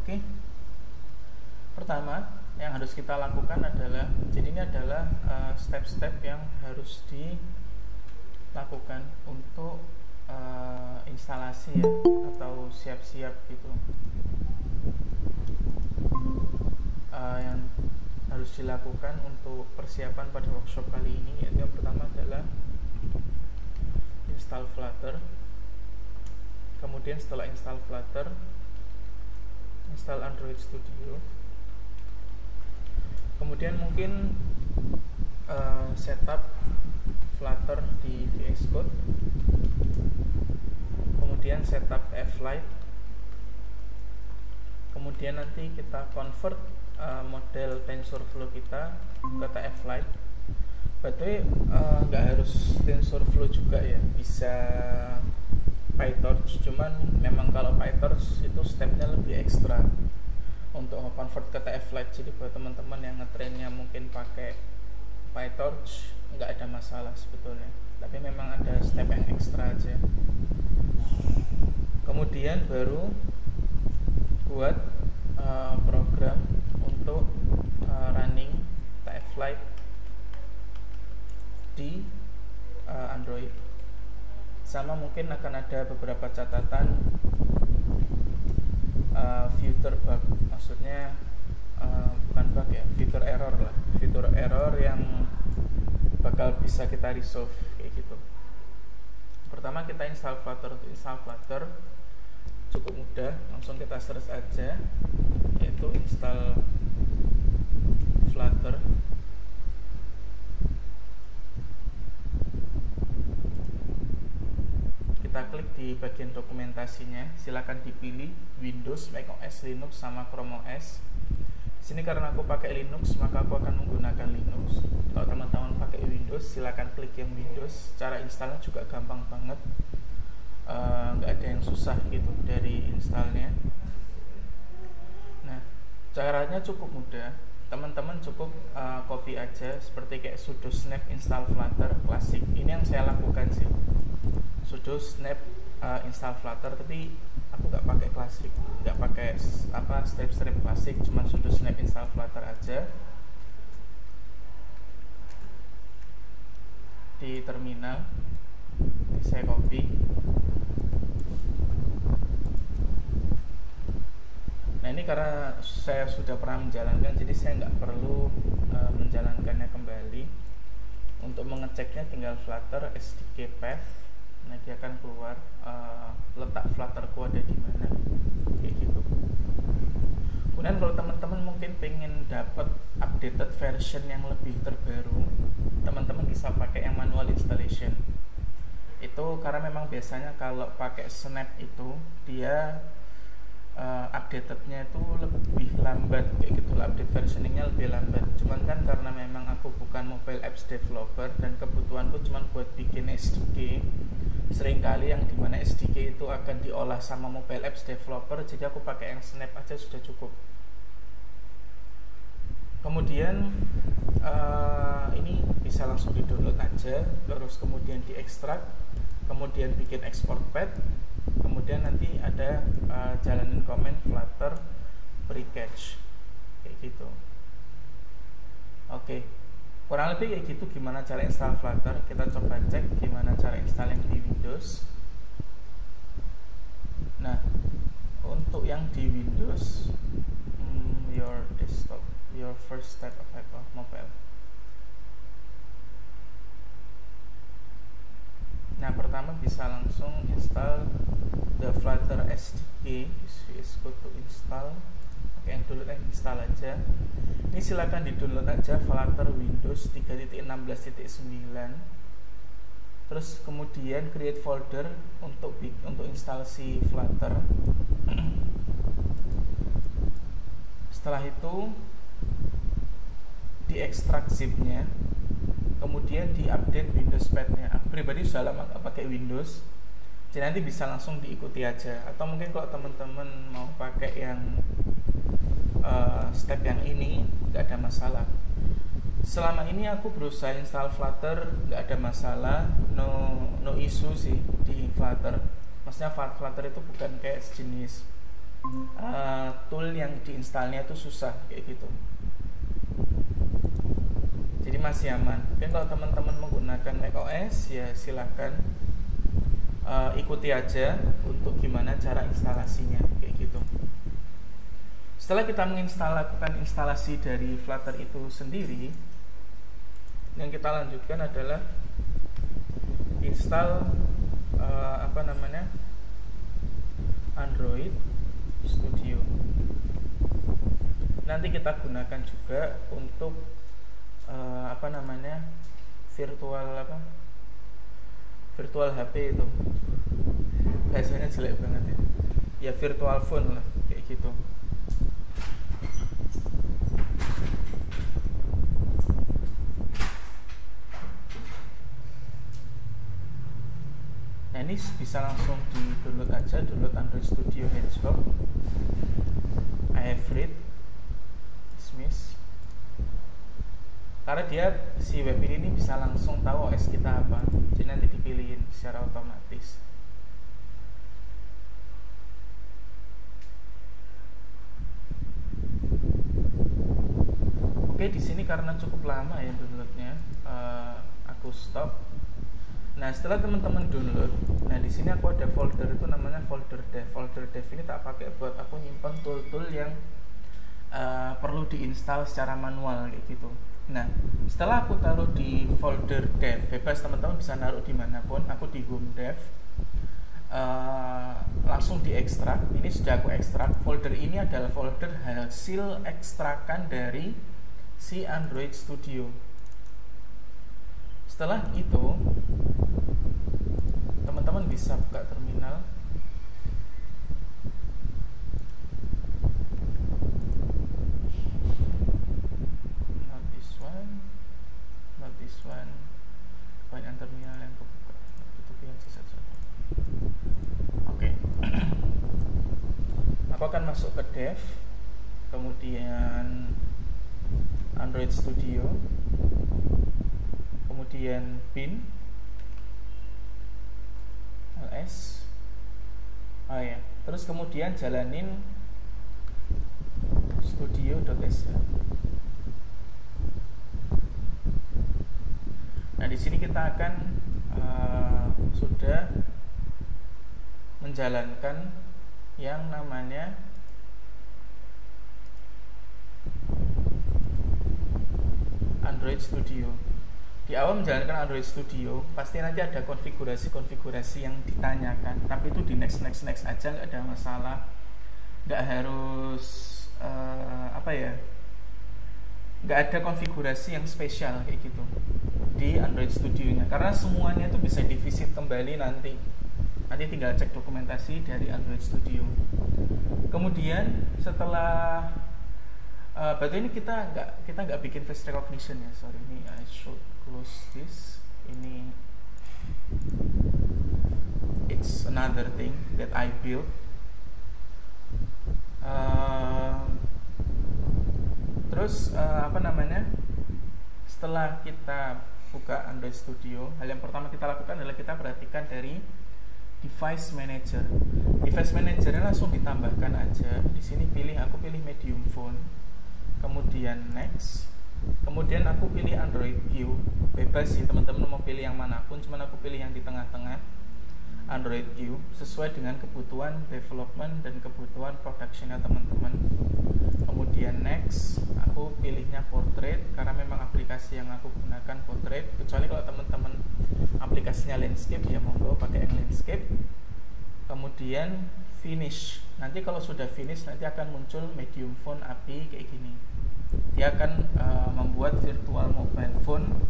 Oke. Pertama yang harus kita lakukan adalah, jadi ini adalah step-step yang harus dilakukan untuk instalasi ya, atau siap-siap gitu. Yang harus dilakukan untuk persiapan pada workshop kali ini, yaitu yang pertama adalah install Flutter. Kemudian setelah install Flutter, install Android Studio. Kemudian mungkin setup Flutter di VS Code. Kemudian setup Flight. Kemudian nanti kita convert model TensorFlow kita ke TF-Lite. Berarti nggak harus TensorFlow juga ya, bisa PyTorch. Cuman memang kalau PyTorch itu stepnya lebih ekstra untuk convert ke TF-Lite. Jadi buat teman-teman yang ngetrainnya mungkin pakai PyTorch nggak ada masalah sebetulnya, tapi memang ada step yang ekstra aja. Kemudian baru buat program untuk running TF-Lite di Android. Sama mungkin akan ada beberapa catatan fitur bug, maksudnya bukan bug ya, fitur error lah, fitur error yang bakal bisa kita resolve kayak gitu. Pertama kita install Flutter. Untuk install Flutter cukup mudah, langsung kita search aja, yaitu install Flutter. Kita klik di bagian dokumentasinya, silakan dipilih Windows, macOS, Linux, sama Chrome OS. Di sini karena aku pakai Linux, maka aku akan menggunakan Linux. Kalau teman-teman pakai Windows, silakan klik yang Windows. Cara installnya juga gampang banget, nggak ada yang susah gitu dari installnya. Nah, caranya cukup mudah. Teman-teman cukup copy aja, seperti kayak sudo snap install Flutter klasik. Ini yang saya lakukan sih, sudo snap install Flutter, tapi aku nggak pakai klasik, nggak pakai step-step klasik, cuma sudo snap install Flutter aja. Di terminal saya copy. Nah ini karena saya sudah pernah menjalankan, jadi saya nggak perlu menjalankannya kembali. Untuk mengeceknya tinggal Flutter SDK Path. Nah dia akan keluar letak Flutterku ada di mana, kayak gitu. Kemudian kalau teman-teman mungkin pengen dapat updated version yang lebih terbaru, teman-teman bisa pakai yang manual installation. Itu karena memang biasanya kalau pakai Snap itu dia updatednya itu lebih lambat kayak gitu, update versioningnya lebih lambat. Cuman kan karena memang aku bukan mobile apps developer dan kebutuhanku cuma buat bikin SDK, seringkali yang dimana SDK itu akan diolah sama mobile apps developer, jadi aku pakai yang Snap aja sudah cukup. Kemudian ini bisa langsung di-download aja, terus kemudian diekstrak, kemudian bikin export path, kemudian nanti ada jalanin command Flutter pre-catch kayak gitu. Oke, kurang lebih kayak gitu gimana cara install Flutter. Kita coba cek gimana cara install yang di Windows. Nah, untuk yang di Windows, your desktop, your first step of mobile. Nah, pertama bisa langsung install the Flutter SDK, VS Code to install. Oke, yang dulu install aja. Ini silakan di-download aja Flutter Windows 3.16.9. Terus kemudian create folder untuk instalasi Flutter. Setelah itu diekstrak zipnya, kemudian diupdate Windows Path-nya. Aku pribadi sudah lama nggak pakai Windows, jadi nanti bisa langsung diikuti aja. Atau mungkin kalau teman-teman mau pakai yang step yang ini, nggak ada masalah. Selama ini aku berusaha install Flutter, nggak ada masalah, no issue sih di Flutter. Maksudnya Flutter itu bukan kayak sejenis tool yang diinstalnya itu susah kayak gitu. Jadi masih aman. Mungkin kalau teman-teman menggunakan macOS ya silahkan ikuti aja untuk gimana cara instalasinya kayak gitu. Setelah kita lakukan instalasi dari Flutter itu sendiri, yang kita lanjutkan adalah install Android Studio. Nanti kita gunakan juga untuk virtual HP itu. Bahasanya jelek banget ya. Ya virtual phone lah kayak gitu. Nah ini bisa langsung di download aja, download Android Studio Hedgehog. I have read, dismiss. Karena dia si web ini bisa langsung tahu OS kita apa, jadi nanti dipilihin secara otomatis. Oke, di sini karena cukup lama ya downloadnya, aku stop. Nah setelah teman-teman download, nah di sini aku ada folder itu namanya folder dev. Folder dev ini tak pakai buat aku nyimpan tool-tool yang perlu diinstal secara manual kayak gitu. Nah setelah aku taruh di folder dev, bebas teman-teman bisa naruh dimanapun. Aku di home dev, langsung diekstrak. Ini sudah aku ekstrak. Folder ini adalah folder hasil ekstrakan dari si Android Studio. Setelah itu teman-teman bisa buka terminal. Not this one. Banyak terminal yang kebuka. Tutup yang satu-satu. Oke. Aku akan masuk ke dev, kemudian Android Studio, kemudian bin ls, terus kemudian jalanin studio.sh. Nah di sini kita akan sudah menjalankan yang namanya Android Studio. Di awal menjalankan Android Studio pasti nanti ada konfigurasi yang ditanyakan, tapi itu di next aja, nggak ada masalah. Nggak harus nggak ada konfigurasi yang spesial kayak gitu di Android Studio-nya, karena semuanya itu bisa divisit kembali nanti tinggal cek dokumentasi dari Android Studio. Kemudian setelah berarti ini kita nggak bikin face recognition ya, sorry, ini I should close this. Ini it's another thing that I built. Terus setelah kita buka Android Studio, hal yang pertama kita lakukan adalah kita perhatikan dari device manager. Device managernya langsung ditambahkan aja. Di sini aku pilih medium phone, kemudian next, kemudian aku pilih Android Q. Bebas sih teman-teman mau pilih yang manapun, cuman aku pilih yang di tengah-tengah, Android Q, sesuai dengan kebutuhan development dan kebutuhan productionnya teman-teman. Kemudian next, aku pilihnya portrait karena memang aplikasi yang aku gunakan portrait. Kecuali kalau teman-teman aplikasinya landscape ya monggo pakai yang landscape. Kemudian finish. Nanti kalau sudah finish nanti akan muncul medium phone API kayak gini. Dia akan membuat virtual mobile phone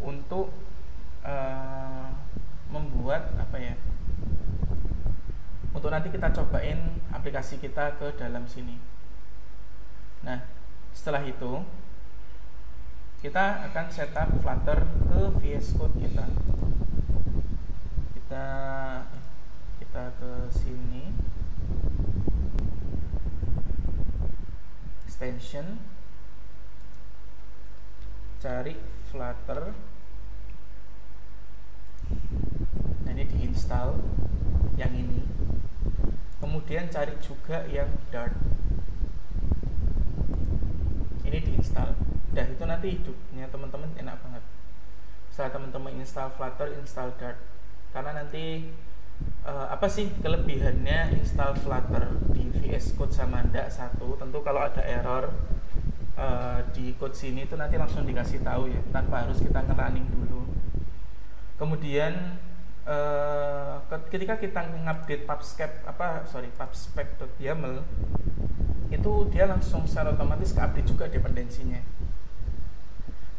untuk membuat untuk nanti kita cobain aplikasi kita ke dalam sini. Nah setelah itu kita akan setup Flutter ke VS Code kita ke sini, extension, cari Flutter. Nah ini diinstal yang ini. kemudian cari juga yang Dart, ini diinstal. Dah itu nanti hidupnya teman-teman enak banget. Setelah teman-teman install Flutter, install Dart. Karena nanti apa sih kelebihannya install Flutter di VS Code sama ndak? Satu, tentu kalau ada error di code sini itu nanti langsung dikasih tahu ya, tanpa harus kita nge-running dulu. Kemudian ketika kita ngupdate pubspec.yaml itu dia langsung secara otomatis ke-update juga dependensinya.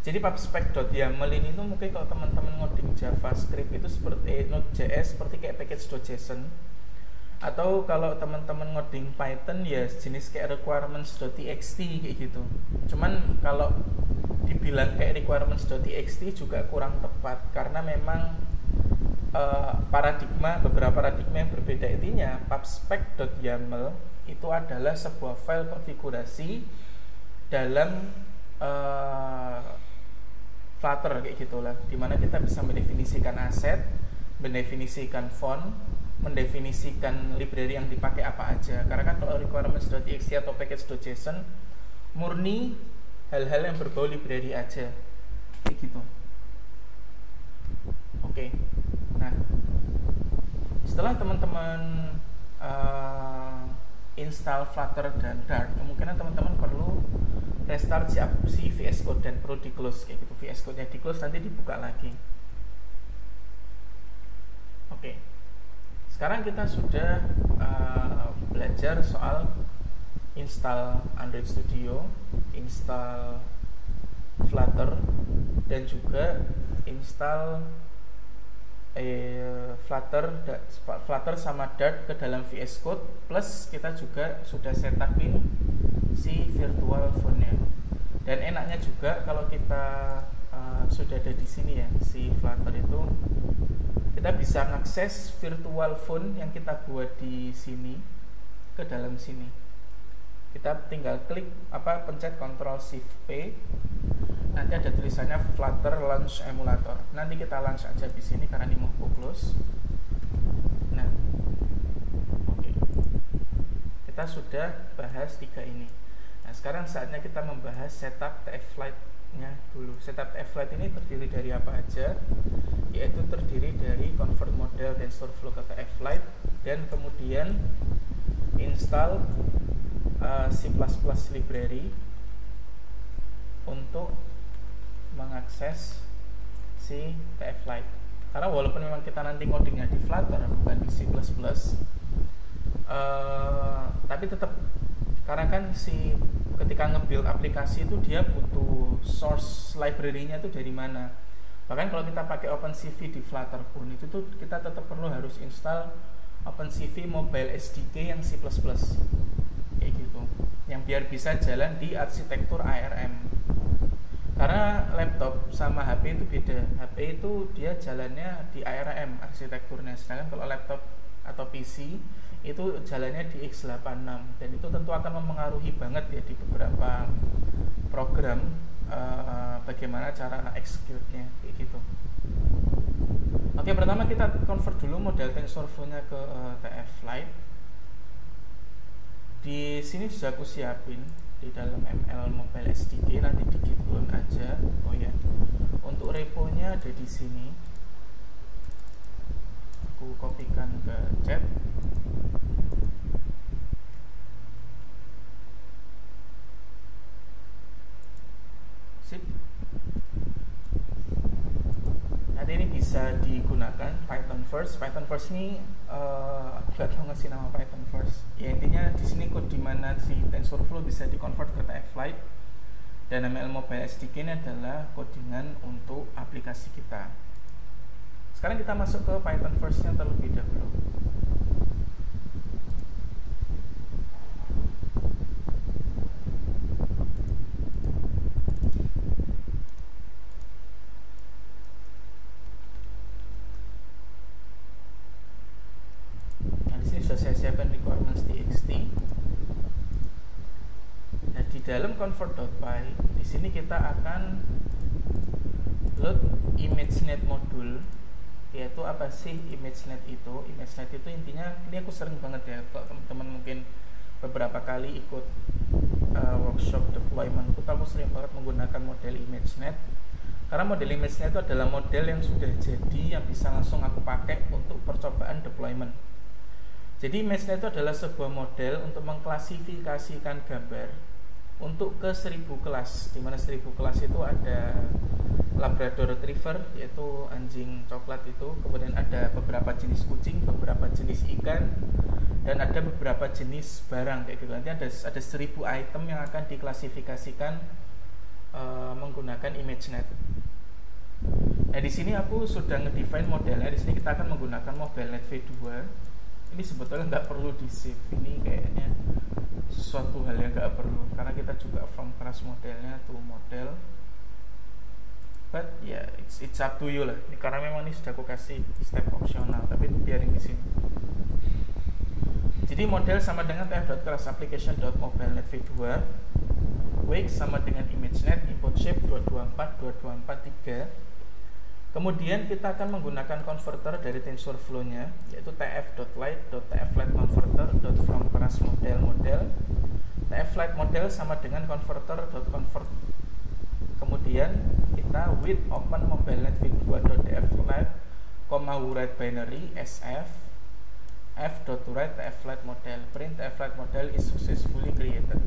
Jadi pubspec.yaml ini tuh mungkin kalau teman-teman ngoding JavaScript itu seperti Node.js, seperti kayak package.json, atau kalau teman-teman ngoding Python ya jenis kayak requirements.txt kayak gitu. Cuman kalau dibilang kayak requirements.txt juga kurang tepat, karena memang beberapa paradigma yang berbeda. Intinya pubspec.yaml itu adalah sebuah file konfigurasi dalam Flutter kayak gitulah, dimana kita bisa mendefinisikan aset, mendefinisikan font, mendefinisikan library yang dipakai apa aja. Karena kan kalau requirements.txt atau package.json murni hal-hal yang berbau library aja kayak gitu. Oke. Nah, setelah teman-teman install Flutter dan Dart, kemungkinan teman-teman perlu restart si VS Code dan perlu di close kayak gitu. VS Code nya di close, nanti dibuka lagi. Oke. Sekarang kita sudah belajar soal install Android Studio, install Flutter, dan juga install Flutter sama Dart ke dalam VS Code, plus kita juga sudah setupin si virtual phone-nya. Dan enaknya juga kalau kita sudah ada di sini ya, si Flutter itu kita bisa mengakses virtual phone yang kita buat di sini ke dalam sini. Kita tinggal klik pencet Ctrl Shift P. Nanti ada tulisannya Flutter Launch Emulator. Nanti kita launch aja di sini karena ini mau close. Nah, oke. Kita sudah bahas 3 ini. Nah, sekarang saatnya kita membahas setup TF-Lite-nya dulu. Setup TF-Lite ini terdiri dari apa aja? Yaitu terdiri dari convert model TensorFlow ke TF-Lite, dan kemudian install C++ library untuk mengakses si TF-Lite. Karena walaupun memang kita nanti ngodingnya di Flutter bukan di C++, tapi tetap, karena kan ketika nge-build aplikasi itu dia butuh source library-nya itu dari mana. Bahkan kalau kita pakai OpenCV di Flutter pun itu tuh kita tetap perlu harus install OpenCV Mobile SDK yang C++. Kayak gitu, yang biar bisa jalan di arsitektur ARM. Karena laptop sama HP itu beda. HP itu dia jalannya di ARM arsitekturnya, sedangkan kalau laptop atau PC itu jalannya di x86, dan itu tentu akan mempengaruhi banget ya di beberapa program bagaimana cara execute-nya kayak gitu. Oke, pertama kita convert dulu model TensorFlow-nya ke TF-Lite. Di sini sudah aku siapin di dalam ML Mobile SDK, nanti di git clone aja. Oh ya, untuk repo-nya ada di sini. Aku kopikan ke chat. Sip. Nanti ini bisa digunakan Python first. Python first ini aku gak tahu ngasih nama Python first. Ya intinya di sini code dimana si TensorFlow bisa dikonvert ke TF-Lite, dan ML Mobile SDK ini adalah codingan untuk aplikasi kita. Sekarang kita masuk ke Python first-nya terlebih dahulu. Saya siapkan requirements.txt. Nah, di dalam convert.py di sini kita akan load ImageNet module yaitu apa sih ImageNet itu. ImageNet itu intinya, ini aku sering banget ya, kalau teman-teman mungkin beberapa kali ikut workshop deployment, aku sering banget menggunakan model ImageNet, karena model ImageNet itu adalah model yang sudah jadi, yang bisa langsung aku pakai untuk percobaan deployment. Jadi ImageNet itu adalah sebuah model untuk mengklasifikasikan gambar untuk ke 1000 kelas, dimana 1000 kelas itu ada Labrador Retriever, yaitu anjing coklat itu, kemudian ada beberapa jenis kucing, beberapa jenis ikan, dan ada beberapa jenis barang kayak gitu. Nanti ada 1000 item yang akan diklasifikasikan menggunakan ImageNet. Nah, di sini aku sudah ngedefine modelnya. Di sini kita akan menggunakan MobileNet V2. Ini sebetulnya nggak perlu di save. Ini kayaknya sesuatu hal yang nggak perlu, karena kita juga from crash modelnya to model. But ya, yeah, it's up to you lah. Ini karena memang ini sudah aku kasih step opsional, tapi biarin di sini. Jadi model sama dengan tf.class application.mobilenet v2, wake sama dengan ImageNet, input shape 224, 2243. Kemudian kita akan menggunakan converter dari TensorFlow-nya, yaitu tf.light.tflightconverter.fromClassModel. tflightModel sama dengan converter.convert. Kemudian kita with open MobileNet v2.tflight, write binary sf f.write tflightModel, print tflightModel is successfully created.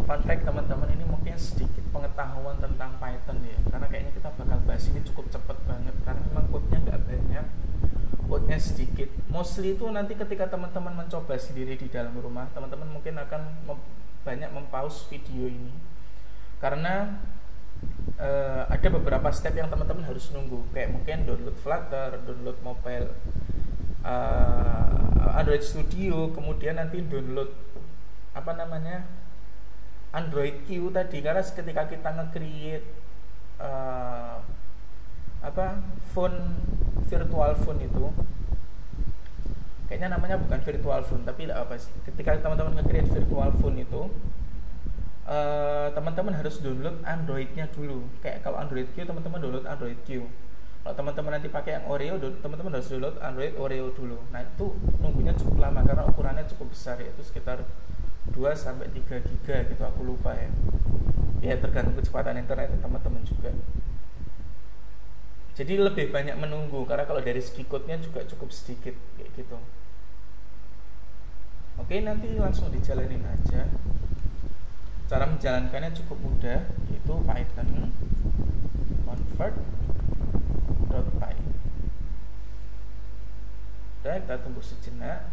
Fun fact teman-teman, ini mungkin sedikit pengetahuan tentang Python ya, karena kayaknya kita bakal bahas ini cukup cepet banget, karena memang code-nya nggak banyak, code-nya sedikit. Mostly itu nanti ketika teman-teman mencoba sendiri di dalam rumah, teman-teman mungkin akan banyak mempause video ini, karena ada beberapa step yang teman-teman harus nunggu, kayak mungkin download Flutter, download mobile Android Studio, kemudian nanti download Android Q tadi, karena ketika kita nge-create phone, virtual phone itu kayaknya namanya bukan virtual phone, tapi ketika teman-teman nge-create virtual phone itu teman-teman harus download Androidnya dulu. Kayak kalau Android Q, teman-teman download Android Q. Kalau teman-teman nanti pakai yang Oreo, teman-teman harus download Android Oreo dulu. Nah, itu nunggunya cukup lama karena ukurannya cukup besar, yaitu sekitar 2-3 GB gitu, aku lupa ya. Ya tergantung kecepatan internet teman-teman juga. Jadi lebih banyak menunggu, karena kalau dari segi code-nya juga cukup sedikit kayak gitu. Oke, nanti langsung dijalanin aja. Cara menjalankannya cukup mudah, yaitu Python convert.py. Udah, kita tunggu sejenak.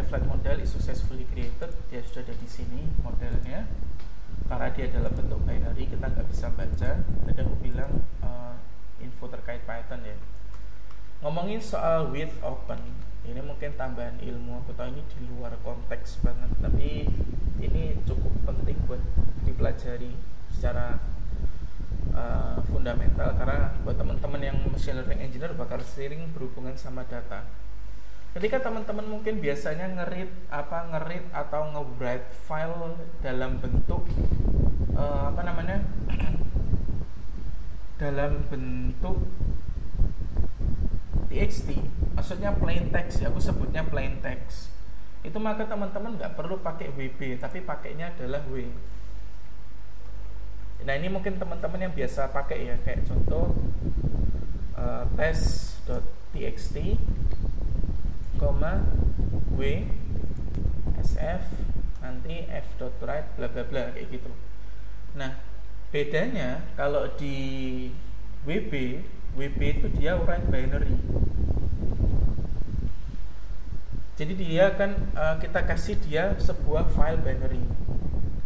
Model is successfully created. Dia sudah ada di sini modelnya. Karena dia dalam bentuk binary, kita nggak bisa baca. Tadi aku bilang info terkait Python ya. Ngomongin soal with open, ini mungkin tambahan ilmu. Aku tahu ini di luar konteks banget, tapi ini cukup penting buat dipelajari secara fundamental, karena buat teman-teman yang machine learning engineer bakal sering berhubungan sama data. Ketika teman-teman mungkin biasanya nge-read atau nge-write file dalam bentuk dalam bentuk txt, maksudnya plain text ya, aku sebutnya plain text. Itu maka teman-teman nggak perlu pakai WB, tapi pakainya adalah W. Nah, ini mungkin teman-teman yang biasa pakai ya, kayak contoh test.txt, w sf nanti f.write bla bla bla kayak gitu. Nah, bedanya kalau di WB itu dia write binary. Jadi dia kan kita kasih dia sebuah file binary,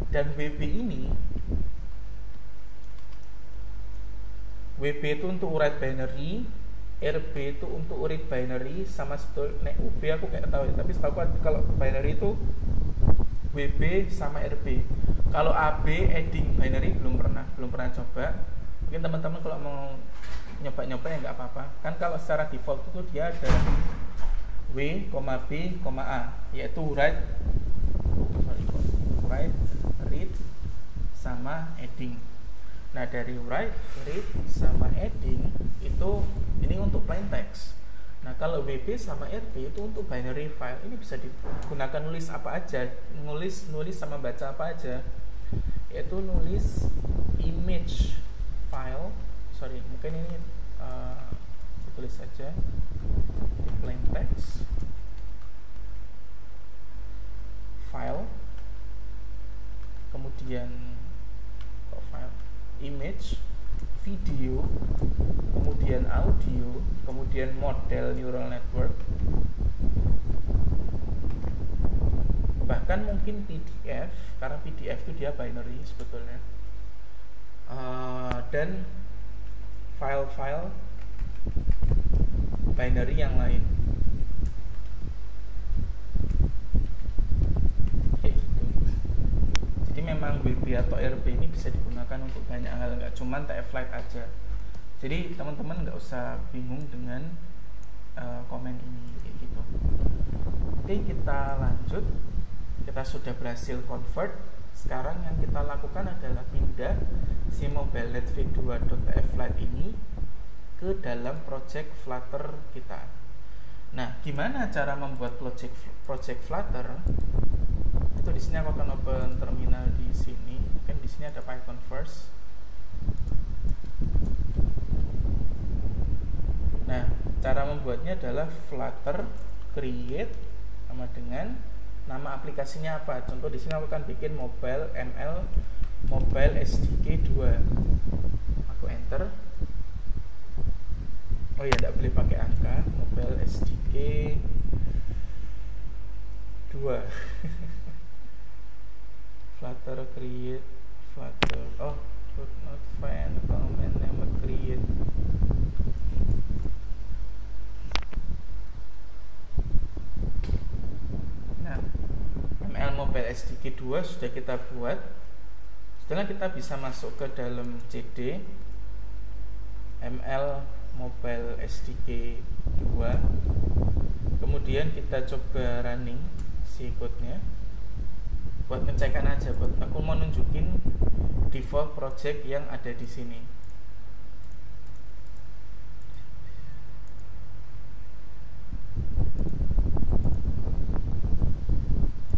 dan WB itu untuk write binary, RB itu untuk read binary, sama sebetulnya UB aku kayak tahu ya, tapi setahu kalau binary itu WB sama RB. Kalau AB adding binary belum pernah coba. Mungkin teman-teman kalau mau nyoba-nyoba ya nggak apa-apa. Kan kalau secara default itu dia ada W, B, A, yaitu write, read, sama adding. Nah dari write, read, sama adding itu ini untuk plain text. Nah kalau WB sama RB itu untuk binary file. Ini bisa digunakan nulis apa aja, nulis sama baca apa aja, yaitu nulis image file. Mungkin ini tulis saja di plain text file, kemudian file image, video, kemudian audio, kemudian model neural network, bahkan mungkin PDF, karena PDF itu dia binary sebetulnya, dan file-file binary yang lain. Kayak gitu. Jadi memang WB atau RB ini bisa digunakan untuk banyak hal, nggak cuma TF-Lite aja. Jadi teman-teman nggak usah bingung dengan komen ini kayak gitu. Oke, kita lanjut. Kita sudah berhasil convert. Sekarang yang kita lakukan adalah pindah si mobilenet v2.tf-lite ini ke dalam project Flutter kita. Nah, gimana cara membuat project Flutter? Itu di sini aku akan open terminal di sini. Mungkin di sini ada Python first. Nah, cara membuatnya adalah Flutter create sama dengan nama aplikasinya apa. Contoh di sini aku akan bikin mobile ML mobile SDK 2. Aku enter. Oh ya, tidak boleh pakai angka. Mobile SDK 2. Flutter create Flutter. Oh, could not find comment name create. Nah, ML Mobile SDK 2 sudah kita buat. Setelah kita bisa masuk ke dalam CD ML Mobile SDK 2. Kemudian kita coba running si code-nya. Buat ngecekan aja, buat aku mau nunjukin default project yang ada di sini.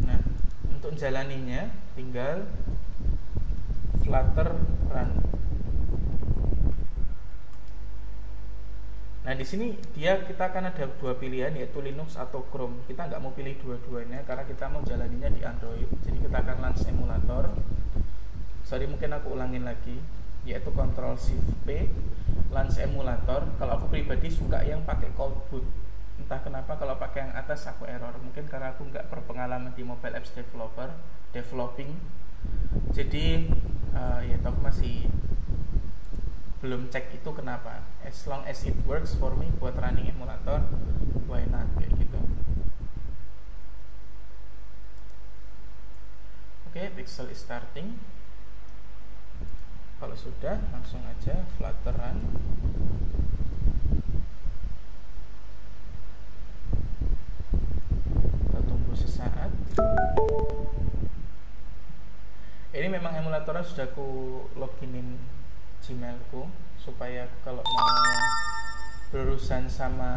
Nah, untuk jalaninya tinggal Flutter run. Nah di sini kita akan ada dua pilihan, yaitu Linux atau Chrome. Kita nggak mau pilih dua-duanya karena kita mau jalaninya di Android. Jadi kita akan launch emulator. Mungkin aku ulangin lagi, yaitu Ctrl+Shift+P, launch emulator. Kalau aku pribadi suka yang pakai cold boot. Entah kenapa kalau pakai yang atas aku error. Mungkin karena aku nggak berpengalaman di mobile apps developing. Jadi ya aku masih belum cek itu kenapa. As long as it works for me buat running emulator, why not, kayak gitu. Oke, pixel is starting. Kalau sudah, langsung aja Flutter run. Kita tunggu sesaat. Ini memang emulatornya sudah aku loginin Gmailku supaya kalau mau berurusan sama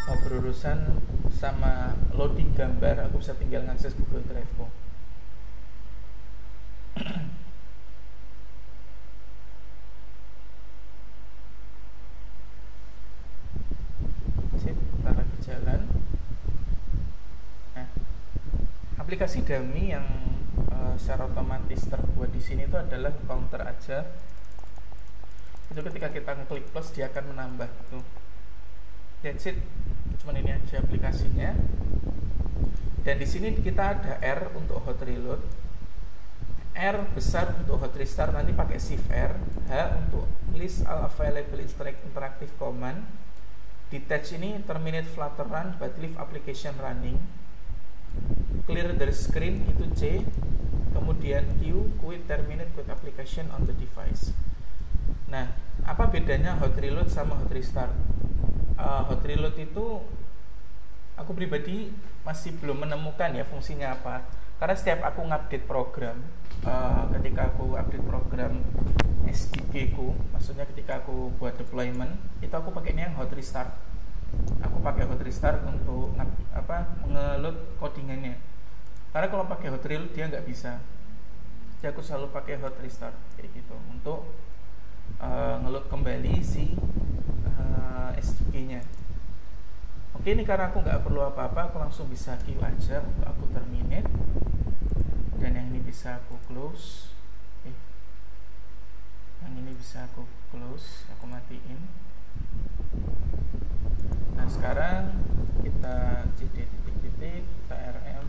mau berurusan sama loading gambar, aku bisa tinggal ngakses Google Drive-ku. Sip, kita lagi jalan. Nah, aplikasi dummy yang secara otomatis terbuat di sini itu adalah counter aja. Itu ketika kita ngeklik plus dia akan menambah gitu. That's it. Cuman ini aja aplikasinya. Dan di sini kita ada R untuk hot reload, R besar untuk hot restart, nanti pakai shift R, H untuk list all available interactive command, Detach ini terminate Flutter run but leave application running. Clear the screen itu C. Kemudian Q, quit terminate quit application on the device. Nah, apa bedanya hot reload sama hot restart? Hot reload itu aku pribadi masih belum menemukan ya fungsinya apa. Karena setiap aku ngupdate program, ketika aku update program SDK ku, maksudnya ketika aku buat deployment, itu aku pakainya yang hot restart. Aku pakai hot restart untuk nge-load codingannya. Karena kalau pakai hot reload dia nggak bisa. Jadi aku selalu pakai hot restart kayak gitu untuk nge-load kembali si SDK-nya. Oke, ini karena aku nggak perlu apa-apa, aku langsung bisa Q aja untuk aku terminate. Dan yang ini bisa aku close. Yang ini bisa aku close, aku matiin. Nah, sekarang kita cd titik-titik, kita rm,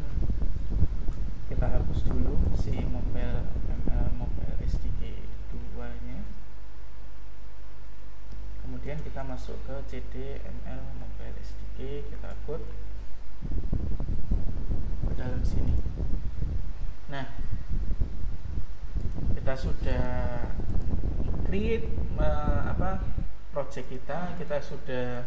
kita hapus dulu si mobile SDK 2 nya. Kemudian kita masuk ke cd ml mobile SDK, kita put ke dalam sini. Nah, kita sudah create project kita sudah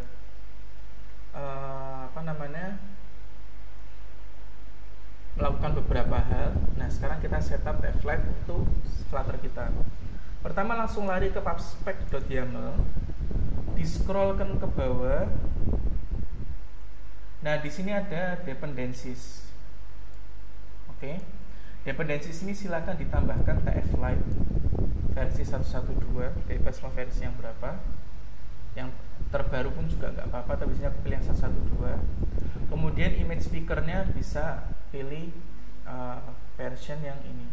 melakukan beberapa hal. Nah, sekarang kita setup flag untuk Flutter kita. Pertama langsung lari ke pubspec.yaml, di-scrollkan ke bawah. Nah, di sini ada dependencies. Oke. Dependencies ini silakan ditambahkan tflight versi 112, bebas mau versi yang berapa. Yang terbaru pun juga nggak apa-apa, tapi biasanya aku pilih yang 112. Kemudian image speakernya bisa pilih version yang ini.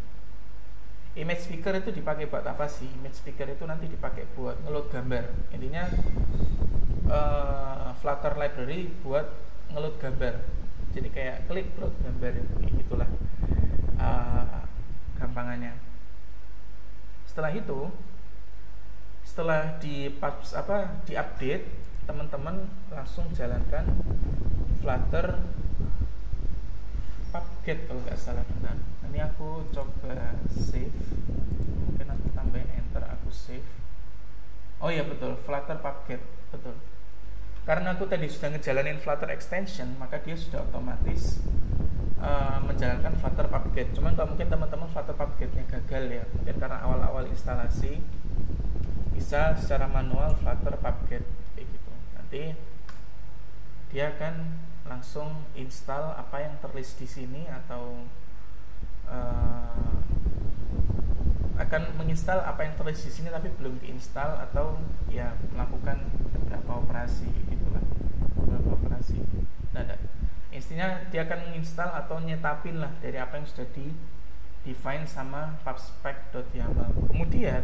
Image speaker itu dipakai buat apa sih? Image speaker itu nanti dipakai buat ngeload gambar. Intinya Flutter library buat ngeload gambar. Jadi kayak klik load gambar, kayak gitulah gampangannya. Setelah itu, setelah diupdate, teman-teman langsung jalankan Flutter pubget kalau nggak salah benar. Ini aku coba save, mungkin aku tambahin enter, aku save. Oh iya betul, Flutter pubget, betul. Karena aku tadi sudah ngejalanin Flutter extension, maka dia sudah otomatis menjalankan Flutter pubget. Cuman kalau mungkin teman-teman Flutter pubgetnya gagal ya, mungkin karena awal-awal instalasi, bisa secara manual Flutter pubget kayak gitu. Nanti dia akan langsung install apa yang terlist di sini, atau akan menginstal apa yang terlist di sini tapi belum diinstal, atau ya melakukan beberapa operasi gitulah, beberapa operasi. Nah, intinya dia akan menginstal atau nyetapin lah dari apa yang sudah di define sama pubspec.yaml. Kemudian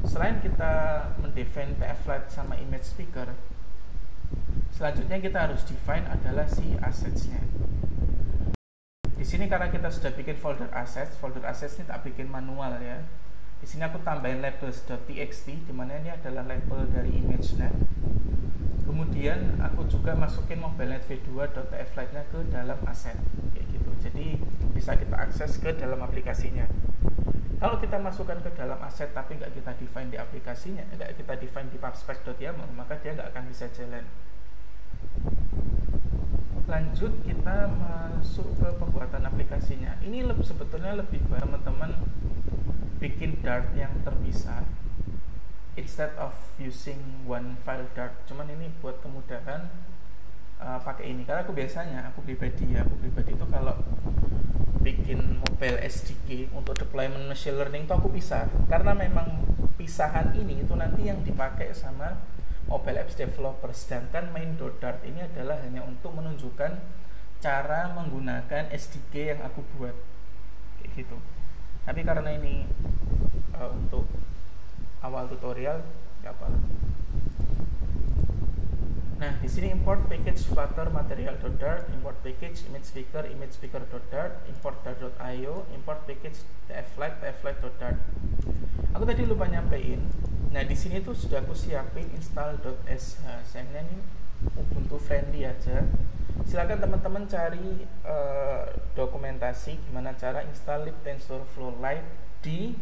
selain kita mendefine tflight sama image speaker, selanjutnya kita harus define adalah si assets-nya. Di sini karena kita sudah bikin folder assets ini tak bikin manual ya. Di sini aku tambahin labels.txt, dimana ini adalah label dari ImageNet. Kemudian aku juga masukin MobileNet v2.tflight-nya ke dalam asset, kayak gitu. Jadi bisa kita akses ke dalam aplikasinya. Kalau kita masukkan ke dalam aset tapi nggak kita define di aplikasinya, nggak kita define di pubspec.yaml, maka dia nggak akan bisa jalan. Lanjut kita masuk ke pembuatan aplikasinya. Ini sebetulnya lebih baik teman-teman bikin Dart yang terpisah instead of using one file Dart. Cuman ini buat kemudahan pakai ini. Karena aku pribadi itu kalau bikin mobile SDK untuk deployment machine learning itu aku pisah. Karena memang pisahan ini itu nanti yang dipakai sama mobile apps developer, sedangkan main.dart ini adalah hanya untuk menunjukkan cara menggunakan SDK yang aku buat kayak gitu. Tapi karena ini untuk awal tutorial nggak apa. Nah, di sini import package flutter material.dart, import package image speaker.dart, import dart.io, import package tflight.dart. Aku tadi lupa nyampein. Nah, di sini tuh sudah aku siapin install.sh. Sayangnya ini Ubuntu friendly aja. Silakan teman-teman cari dokumentasi gimana cara install libTensorFlow Lite di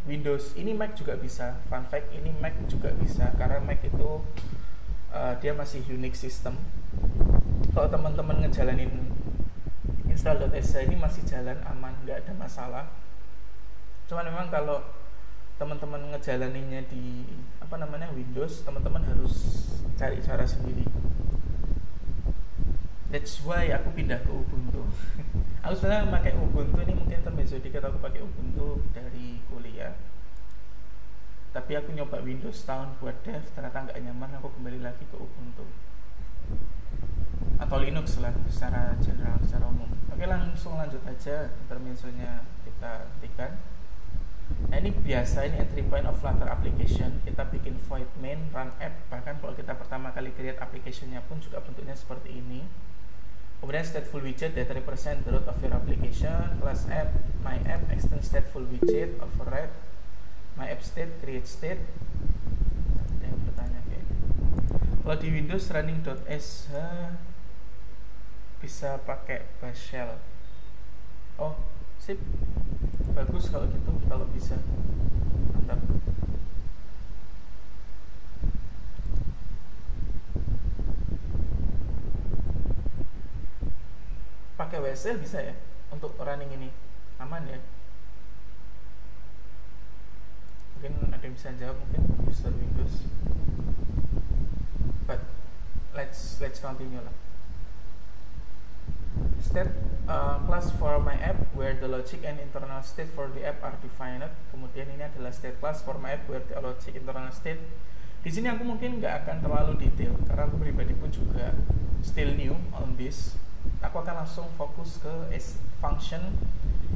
Windows. Ini Mac juga bisa. Fun fact, ini Mac juga bisa karena Mac itu dia masih Unix system. Kalau teman-teman ngejalanin install.sh ini masih jalan aman, nggak ada masalah. Cuman memang kalau teman-teman ngejalaninnya di Windows, teman-teman harus cari cara sendiri. That's why aku pindah ke Ubuntu. Aku sebenarnya pakai Ubuntu ini mungkin termezo dikit, aku pakai Ubuntu dari kuliah. Tapi aku nyoba Windows tahun buat dev, ternyata nggak nyaman, aku kembali lagi ke Ubuntu atau Linux lah secara general, secara umum. Oke, langsung lanjut aja, intermezzonya kita hentikan. Nah, ini biasa, ini entry point of Flutter application. Kita bikin void main run app. Bahkan kalau kita pertama kali create application-nya pun juga bentuknya seperti ini. Kemudian stateful widget that represent the root of your application. Class app, my app, extend stateful widget, override my app state, create state. Ada yang bertanya kayak ini. Kalau di Windows running.sh bisa pakai bash shell. Oh, sip. Bagus kalau gitu, kalau bisa. Mantap. Pakai WSL bisa ya untuk running ini? Aman ya? Mungkin ada yang bisa jawab, mungkin user Windows. But let's continue lah. State class for my app where the logic and internal state for the app are defined. Kemudian ini adalah state class for my app where the logic internal state. Di sini aku mungkin nggak akan terlalu detail karena aku pribadi pun juga still new on this. Aku akan langsung fokus ke function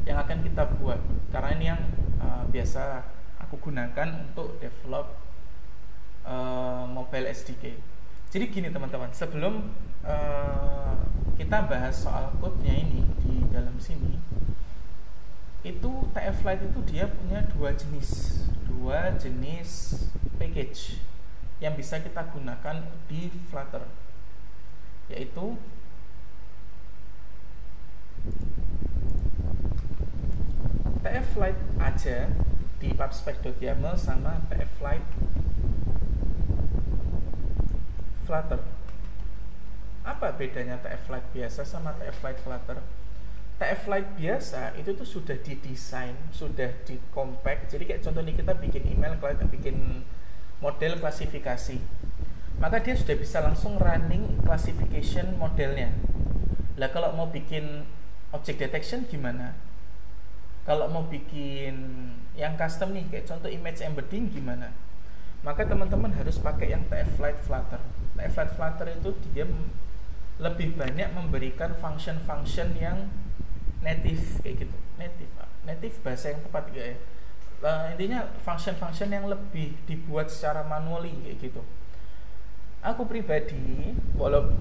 yang akan kita buat karena ini yang biasa aku gunakan untuk develop mobile SDK. Jadi gini teman-teman, sebelum kita bahas soal code-nya ini di dalam sini, itu TF Lite itu dia punya dua jenis package yang bisa kita gunakan di Flutter, yaitu TF Lite aja di pubspec.yaml sama TF Lite Flutter. Apa bedanya TF Lite biasa sama TF Lite Flutter? TF Lite biasa itu tuh sudah didesain, sudah di-compact. Jadi kayak contohnya kita bikin email, bikin model klasifikasi, maka dia sudah bisa langsung running classification modelnya. Lah kalau mau bikin object detection gimana? Kalau mau bikin yang custom nih, kayak contoh image embedding gimana? Maka teman-teman harus pakai yang TF Lite Flutter. TF Lite Flutter itu dia lebih banyak memberikan function-function yang native kayak gitu. Native bahasa yang tepat juga ya. Intinya function-function yang lebih dibuat secara manually kayak gitu. Aku pribadi,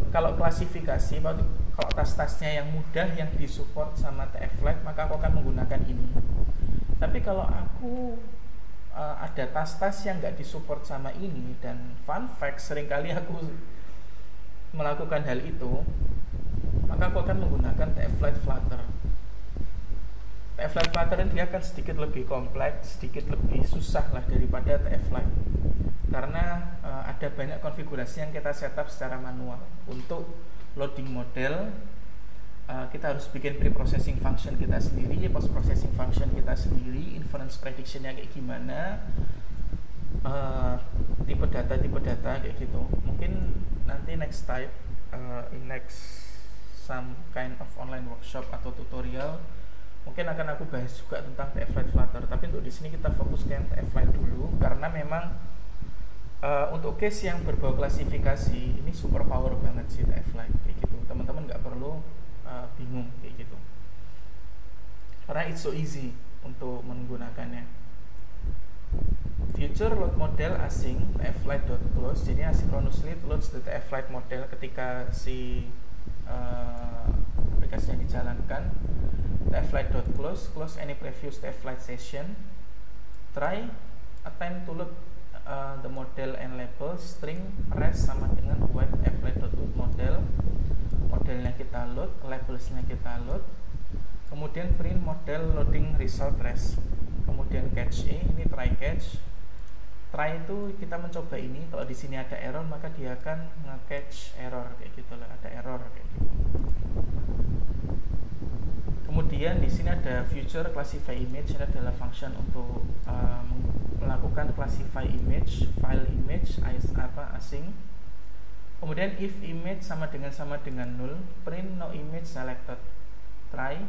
kalau klasifikasi, kalau tas-tasnya yang mudah yang disupport sama TF Lite, maka aku akan menggunakan ini. Tapi kalau aku ada tas-tas yang nggak disupport sama ini, dan fun fact, seringkali aku melakukan hal itu, maka aku akan menggunakan TF Lite Flutter. TF Lite Flutter ini dia akan sedikit lebih kompleks, sedikit lebih susah lah daripada TF Lite, karena ada banyak konfigurasi yang kita setup secara manual. Untuk loading model, kita harus bikin pre-processing function kita sendiri, post-processing function kita sendiri, inference prediction-nya kayak gimana, tipe data kayak gitu. Mungkin nanti next time, in next some kind of online workshop atau tutorial, mungkin akan aku bahas juga tentang TF Lite Flutter. Tapi untuk di sini kita fokus ke yang TF Lite dulu, karena memang untuk case yang berbau klasifikasi ini super power banget sih TF Lite kayak gitu. Teman-teman nggak perlu bingung kayak gitu, karena it's so easy untuk menggunakannya. Future load model async tflite.close, jadi asynchronously loads the TF Lite model ketika si aplikasinya dijalankan. tflight.close, close any previous tflight session, try attempt to load the model and label, string rest sama dengan white flight.load model, modelnya kita load, labelsnya kita load, kemudian print model loading result rest, kemudian catch A, ini try catch. Try itu kita mencoba ini, kalau di sini ada error maka dia akan nge-catch error kayak gitu lah, ada error kayak gitu. Kemudian di sini ada future classify image, ini adalah function untuk melakukan classify image, file image asing. Kemudian if image sama dengan null, print no image selected. Try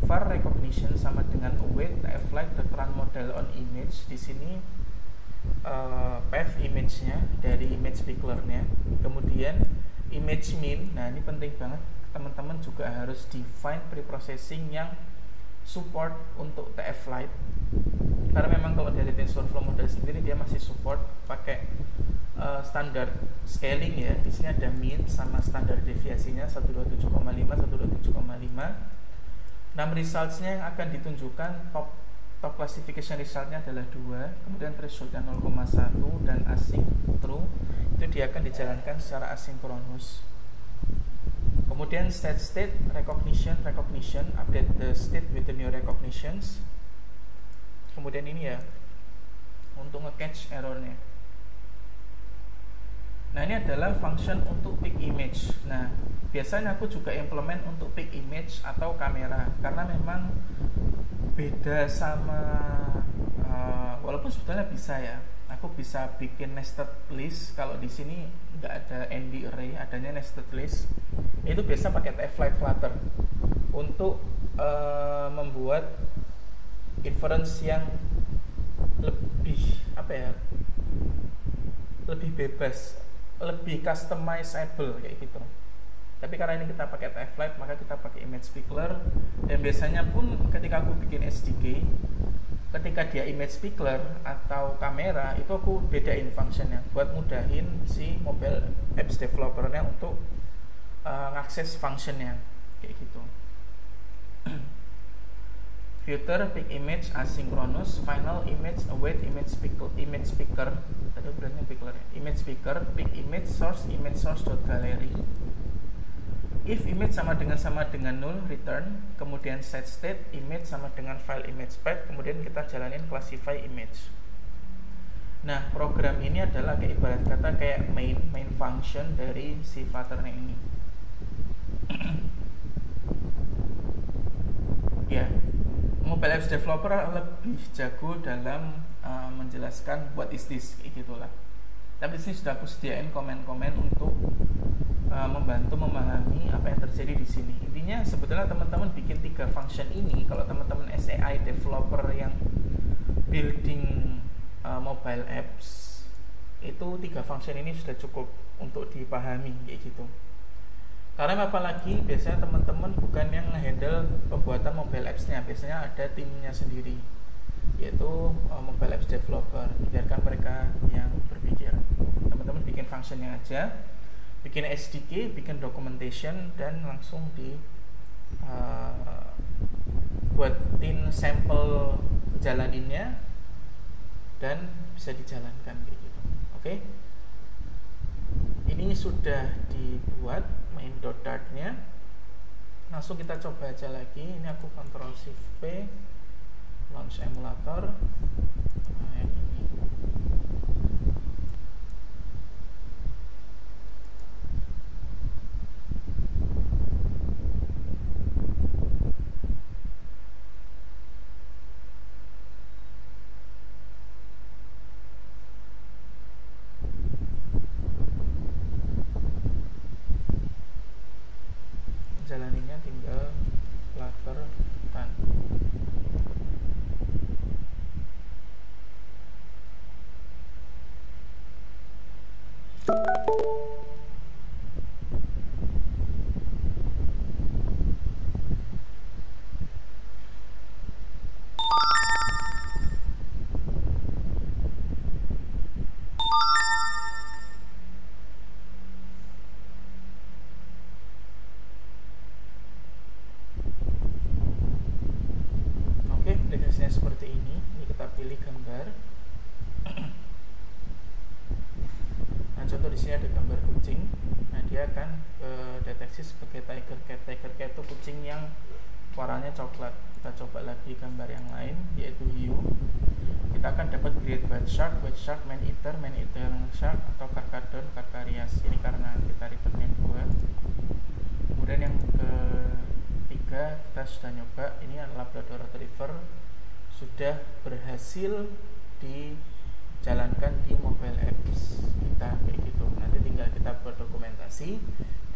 var recognition sama dengan await flight the run model on image. Di sini path image-nya dari image pickler-nya. Kemudian image min. Nah, ini penting banget. Teman-teman juga harus define preprocessing yang support untuk tflight. Karena memang kalau dari TensorFlow model sendiri dia masih support pakai standar scaling ya. Di sini ada min sama standar deviasinya 127,5 127,5. Nah, results-nya yang akan ditunjukkan top classification resultnya adalah 2, kemudian thresholdnya 0,1 dan async true, itu dia akan dijalankan secara asinkronus. Kemudian state recognition, update the state with the new recognitions. Kemudian ini ya untuk nge-catch errornya. Nah, ini adalah function untuk pick image. Nah, biasanya aku juga implement untuk pick image atau kamera, karena memang beda sama walaupun sebetulnya bisa ya, aku bisa bikin nested list. Kalau di sini nggak ada ND array, adanya nested list. Itu biasa pakai tflight flutter untuk membuat inference yang lebih lebih bebas, lebih customizable kayak gitu. Tapi karena ini kita pakai tflight, maka kita pakai image pickler. Dan biasanya pun ketika aku bikin SDK, ketika dia image pickler atau kamera, itu aku bedain functionnya buat mudahin si mobile apps developernya untuk ngakses functionnya kayak gitu. Future pick image asynchronous, final image await image picker. Tadi berarti pickler ya. Image picker pick image source.gallery. If image sama dengan null, return. Kemudian set state image sama dengan file image path. Kemudian kita jalanin classify image. Nah, program ini adalah kayak ibarat kata kayak main function dari si Flutter-nya ini. Ya, mobile apps developer lebih jago dalam menjelaskan what is this kayak gitulah. Tapi di sini sudah aku sediain komen-komen untuk membantu memahami apa yang terjadi di sini. Intinya sebetulnya teman-teman bikin 3 function ini, kalau teman-teman SAI developer yang building mobile apps, itu 3 function ini sudah cukup untuk dipahami kayak gitu. Karena apalagi biasanya teman-teman bukan yang nge-handle pembuatan mobile apps-nya, biasanya ada timnya sendiri, yaitu mobile apps developer. Biarkan mereka yang berpikir. Teman-teman bikin functionnya aja, bikin SDK, bikin documentation, dan langsung di buatin sampel jalaninnya dan bisa dijalankan kayak gitu. Oke. Ini sudah dibuat main.dart-nya. Langsung kita coba aja lagi. Ini aku Ctrl Shift P, launch emulator. Nah, yang ini. Jalaninya tinggal Flutter run. deteksinya seperti ini kita pilih gambar. Nah, contoh di sini ada gambar kucing. Nah, dia akan deteksi sebagai tiger cat. Tiger cat itu kucing yang warnanya coklat. Kita coba lagi gambar yang lain, yaitu hiu. Kita akan dapat great white shark, man eater shark, atau carcharodon, carcharias. Ini karena kita returnnya 2. Kemudian yang ketiga kita sudah nyoba, ini adalah Labrador retriever, sudah berhasil dijalankan di mobile apps kita kayak gitu. Nanti tinggal kita buat dokumentasi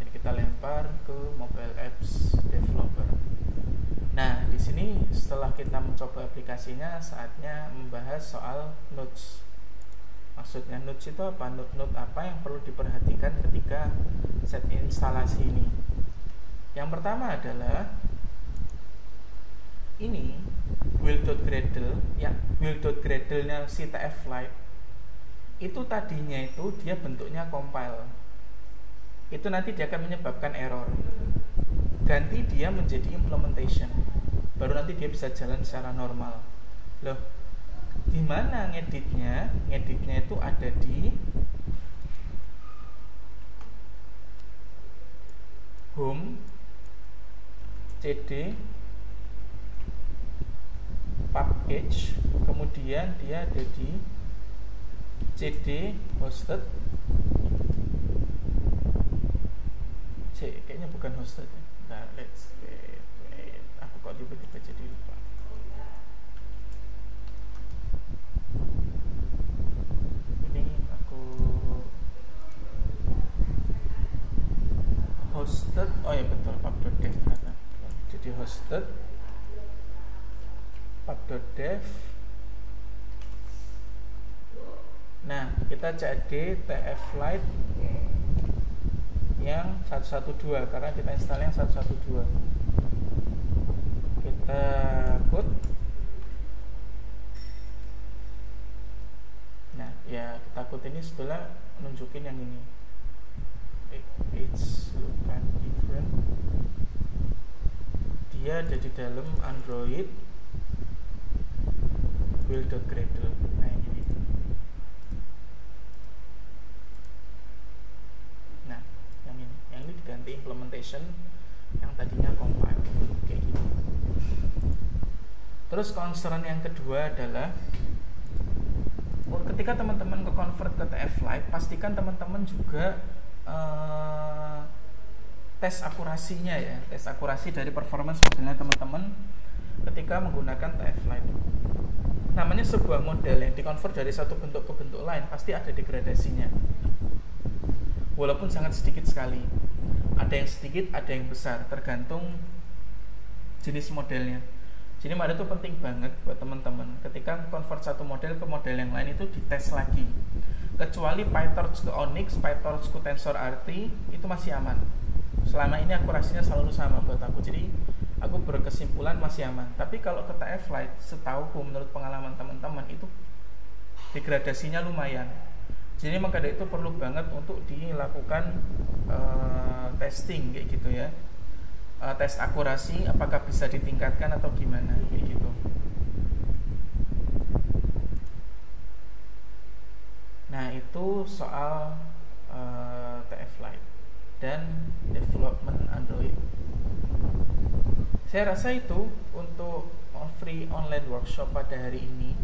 dan kita lempar ke mobile apps developer. Nah, di sini setelah kita mencoba aplikasinya, saatnya membahas soal notes. Maksudnya notes itu apa? Note apa yang perlu diperhatikan ketika set instalasi ini? Yang pertama adalah ini build.gradle, ya, build.gradle-nya si TF Lite itu tadinya itu dia bentuknya compile. Itu nanti dia akan menyebabkan error. Ganti dia menjadi implementation, baru nanti dia bisa jalan secara normal. Loh, di mana ngeditnya? Ngeditnya itu ada di home, cd, package, kemudian dia ada di cd hosted. Kayaknya bukan hosted ya. Nah, let's wait. Aku kok tiba-tiba jadi lupa. Ini aku hosted. Oh ya betul, pub.dev ternyata. Jadi hosted pub.dev. Nah, kita cd TF Lite yang 112 karena kita install yang 112. Kita put. Nah, ya kita put ini setelah nunjukin yang ini. It's look kind different. Dia ada di dalam Android build.gradle. Nah, ini. Ini diganti implementation yang tadinya compile kayak gitu. Terus concern yang kedua adalah ketika teman-teman ke-convert ke TF Lite, pastikan teman-teman juga tes akurasinya ya, tes akurasi dari performance modelnya teman-teman ketika menggunakan TF Lite. Namanya sebuah model yang di-convert dari satu bentuk ke bentuk lain pasti ada degradasinya, walaupun sangat sedikit sekali. Ada yang sedikit, ada yang besar, tergantung jenis modelnya. Jadi maka itu penting banget buat teman-teman ketika convert satu model ke model yang lain itu dites lagi. Kecuali PyTorch ke Onyx, PyTorch ke TensorRT itu masih aman. Selama ini akurasinya selalu sama buat aku. Jadi aku berkesimpulan masih aman. Tapi kalau ke TF Lite, setauku menurut pengalaman teman-teman itu degradasinya lumayan. Jadi maka dari itu perlu banget untuk dilakukan testing kayak gitu ya, tes akurasi apakah bisa ditingkatkan atau gimana kayak gitu. Nah itu soal TF Lite dan development Android. Saya rasa itu untuk free online workshop pada hari ini.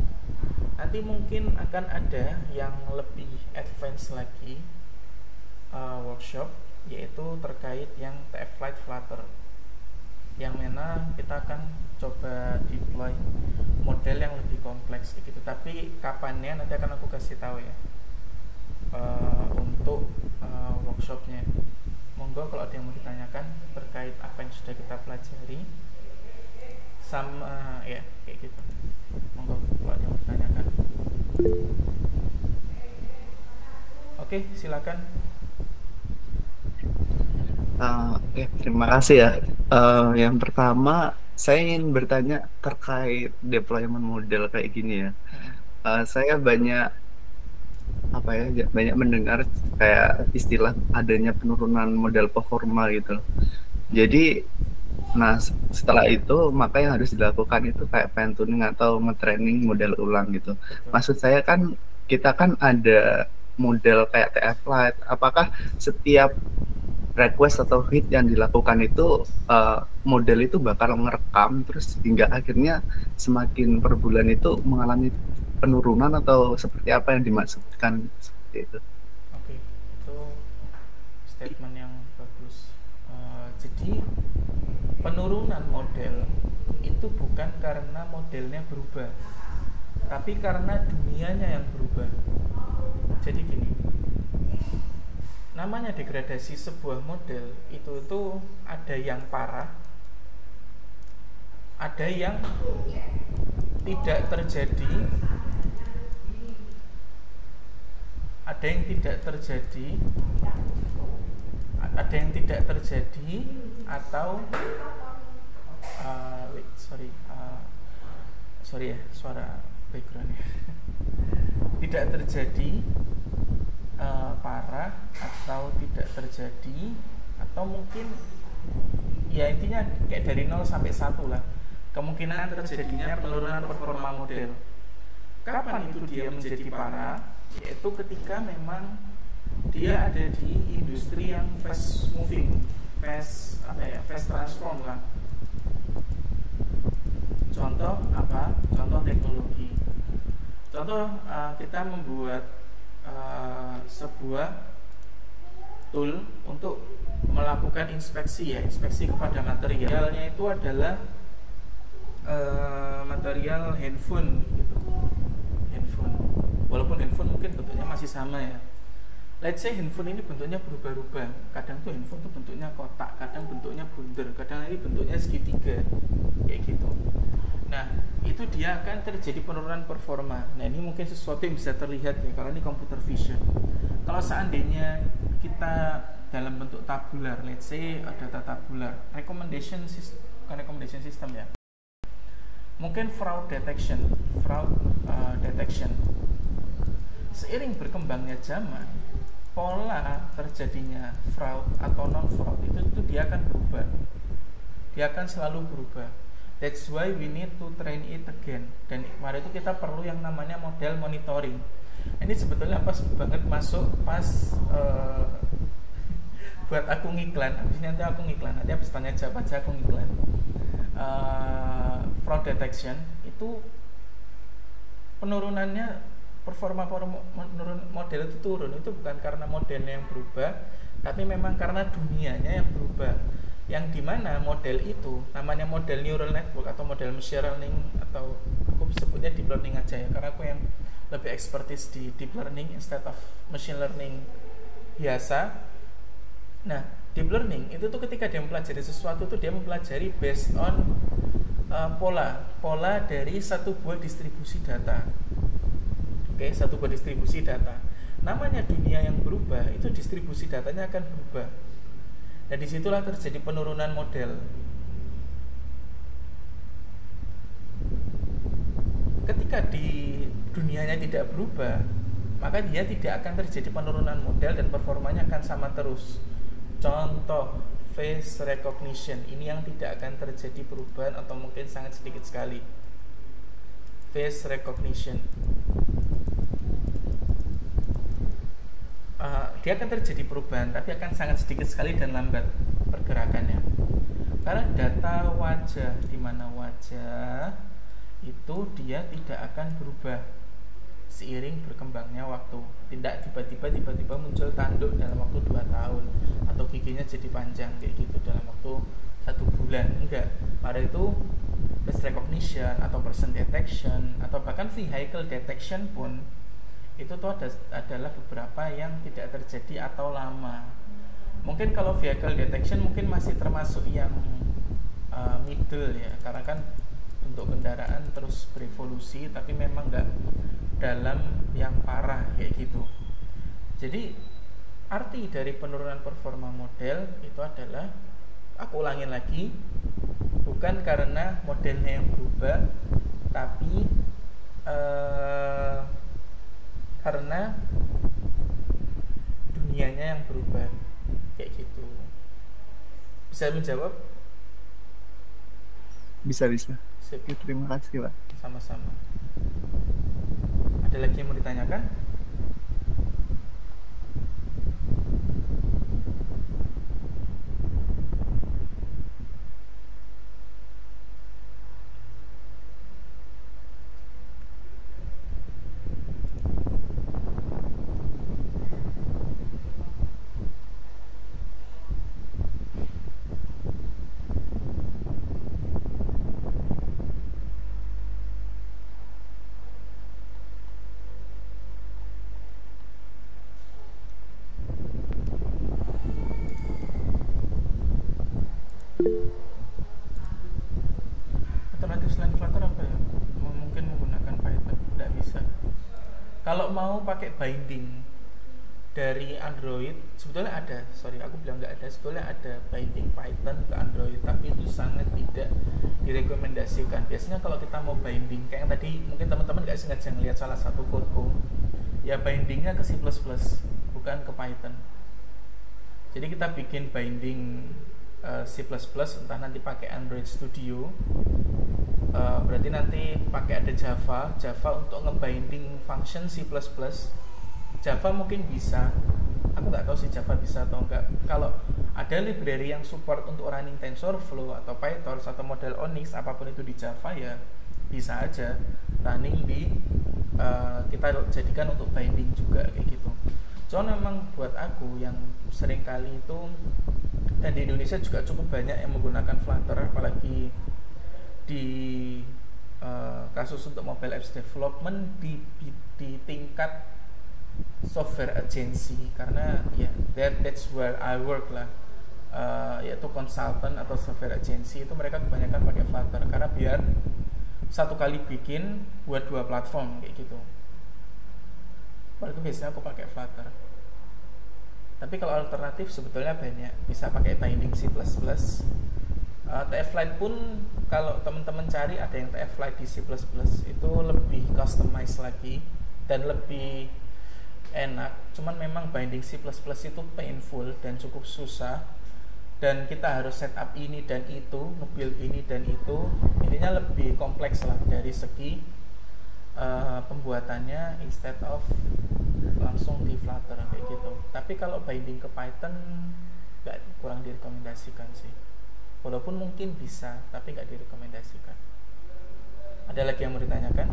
Nanti mungkin akan ada yang lebih advance lagi workshop, yaitu terkait yang TF Lite Flutter, yang mana kita akan coba deploy model yang lebih kompleks gitu. Tapi kapannya nanti akan aku kasih tahu ya untuk workshopnya. Monggo kalau ada yang mau ditanyakan terkait apa yang sudah kita pelajari sama ya kayak gitu. Monggo kalau ada yang mau ditanyakan. Oke, silakan. Oke, terima kasih ya. Yang pertama, saya ingin bertanya terkait deployment model kayak gini ya. Saya banyak banyak mendengar kayak istilah adanya penurunan model performa gitu. Jadi Nah, setelah itu maka yang harus dilakukan itu kayak fine tuning atau nge-training model ulang gitu. Betul. Maksud saya kan kita kan ada model kayak TF Lite. Apakah setiap request atau hit yang dilakukan itu model itu bakal ngerekam terus hingga akhirnya semakin per bulan itu mengalami penurunan atau seperti apa yang dimaksudkan seperti itu? Oke, itu statement yang bagus. Jadi penurunan model itu bukan karena modelnya berubah, tapi karena dunianya yang berubah. Jadi gini, namanya degradasi sebuah model itu ada yang parah, ada yang tidak terjadi, ada yang tidak terjadi, ada yang tidak terjadi, atau sorry ya suara backgroundnya tidak terjadi, parah, atau tidak terjadi, atau mungkin ya intinya kayak dari 0 sampai 1 lah kemungkinan terjadinya penurunan performa model. Kapan itu dia menjadi parah? Yaitu ketika memang dia ada di industri yang fast moving, fast transform lah. Contoh apa? Contoh teknologi. Contoh kita membuat sebuah tool untuk melakukan inspeksi kepada materialnya itu adalah material handphone gitu. Handphone. Walaupun handphone mungkin bentuknya masih sama ya. Let's say handphone ini bentuknya berubah-ubah. Kadang tuh handphone tuh bentuknya kotak, kadang bentuknya bundar, kadang ini bentuknya segitiga, kayak gitu. Nah, itu dia akan terjadi penurunan performa. Nah, ini mungkin sesuatu yang bisa terlihat ya, karena ini computer vision. Kalau seandainya kita dalam bentuk tabular, let's say data tabular, recommendation system ya. Mungkin fraud detection. Seiring berkembangnya zaman, pola terjadinya fraud atau non fraud itu dia akan berubah. Dia akan selalu berubah. That's why we need to train it again. Dan kemarin itu kita perlu yang namanya model monitoring. Ini sebetulnya pas banget masuk pas buat aku ngiklan. Habis ini nanti aku ngiklan. Nanti habis tanya jawab aja aku ngiklan. Fraud detection itu penurunannya performa model itu turun itu bukan karena modelnya yang berubah, tapi memang karena dunianya yang berubah, yang dimana model itu namanya model neural network atau model machine learning, atau aku sebutnya deep learning aja ya, karena aku yang lebih expertise di deep learning instead of machine learning biasa. Nah, deep learning itu tuh ketika dia mempelajari sesuatu tuh dia mempelajari based on pola dari satu buah distribusi data. Oke, satu buah distribusi data. Namanya dunia yang berubah, itu distribusi datanya akan berubah. Dan disitulah terjadi penurunan model. Ketika di dunianya tidak berubah, maka dia tidak akan terjadi penurunan model dan performanya akan sama terus. Contoh face recognition, ini yang tidak akan terjadi perubahan atau mungkin sangat sedikit sekali. Face recognition, dia akan terjadi perubahan, tapi akan sangat sedikit sekali dan lambat pergerakannya. Karena data wajah, di mana wajah itu dia tidak akan berubah seiring berkembangnya waktu. Tidak tiba-tiba muncul tanduk dalam waktu 2 tahun, atau giginya jadi panjang kayak gitu dalam waktu 1 bulan. Enggak. Pada itu face recognition atau person detection atau bahkan vehicle detection pun itu tuh adalah beberapa yang tidak terjadi atau lama. Mungkin kalau vehicle detection mungkin masih termasuk yang middle ya, karena kan bentuk kendaraan terus berevolusi, tapi memang nggak dalam yang parah kayak gitu. Jadi arti dari penurunan performa model itu adalah, aku ulangin lagi, bukan karena modelnya yang berubah, tapi karena dunianya yang berubah kayak gitu. Bisa menjawab? Bisa bisa. Sip, Oke, terima kasih Pak. sama-sama. Ada lagi yang mau ditanyakan? Alternatif selain Flutter apa ya? Mungkin menggunakan Python, tidak bisa. Kalau mau pakai binding dari Android, sebetulnya ada, sorry aku bilang nggak ada, sebetulnya ada binding Python ke Android, tapi itu sangat tidak direkomendasikan. Biasanya kalau kita mau binding, kayak yang tadi mungkin teman-teman nggak sengaja ngelihat salah satu codeku, ya bindingnya ke C++, bukan ke Python. Jadi kita bikin binding C++, entah nanti pakai Android Studio, berarti nanti pakai ada Java untuk ngebinding function C++. Java mungkin bisa, aku nggak tahu sih Java bisa atau enggak. Kalau ada library yang support untuk running TensorFlow atau PyTorch atau model Onyx apapun itu di Java, ya bisa aja running di kita jadikan untuk binding juga kayak gitu. Soalnya memang buat aku yang sering kali itu, dan di Indonesia juga cukup banyak yang menggunakan Flutter, apalagi di kasus untuk mobile apps development di tingkat software agency, karena ya that's where I work lah, yaitu consultant atau software agency, itu mereka kebanyakan pakai Flutter karena biar satu kali bikin buat dua platform kayak gitu. Itu biasanya aku pakai Flutter. Tapi kalau alternatif sebetulnya banyak, bisa pakai binding C++. TF-Lite pun kalau teman-teman cari ada yang TF-Lite di C++, itu lebih customized lagi dan lebih enak. Cuman memang binding C++ itu painful dan cukup susah, dan kita harus setup ini dan itu, nge-build ini dan itu. Intinya lebih kompleks lah dari segi pembuatannya, instead of langsung di Flutter kayak gitu. Tapi kalau binding ke Python kurang direkomendasikan sih. Walaupun mungkin bisa, tapi nggak direkomendasikan. Ada lagi yang mau ditanyakan?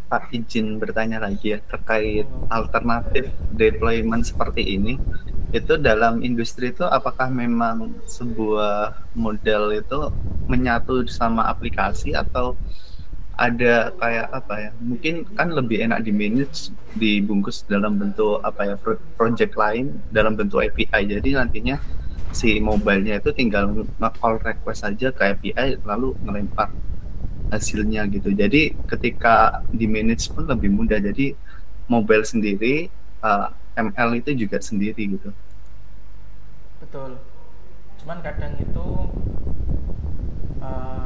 Pak, izin bertanya lagi ya terkait alternatif deployment seperti ini. Itu dalam industri itu apakah memang sebuah model itu menyatu sama aplikasi, atau ada kayak apa ya? Mungkin kan lebih enak di manage, dibungkus dalam bentuk apa ya, project lain dalam bentuk API. Jadi nantinya si mobile-nya itu tinggal nge-call request saja ke API lalu ngelempar hasilnya gitu. Jadi ketika di manage pun lebih mudah. Jadi mobile sendiri, ML itu juga sendiri gitu. Betul. Cuman kadang itu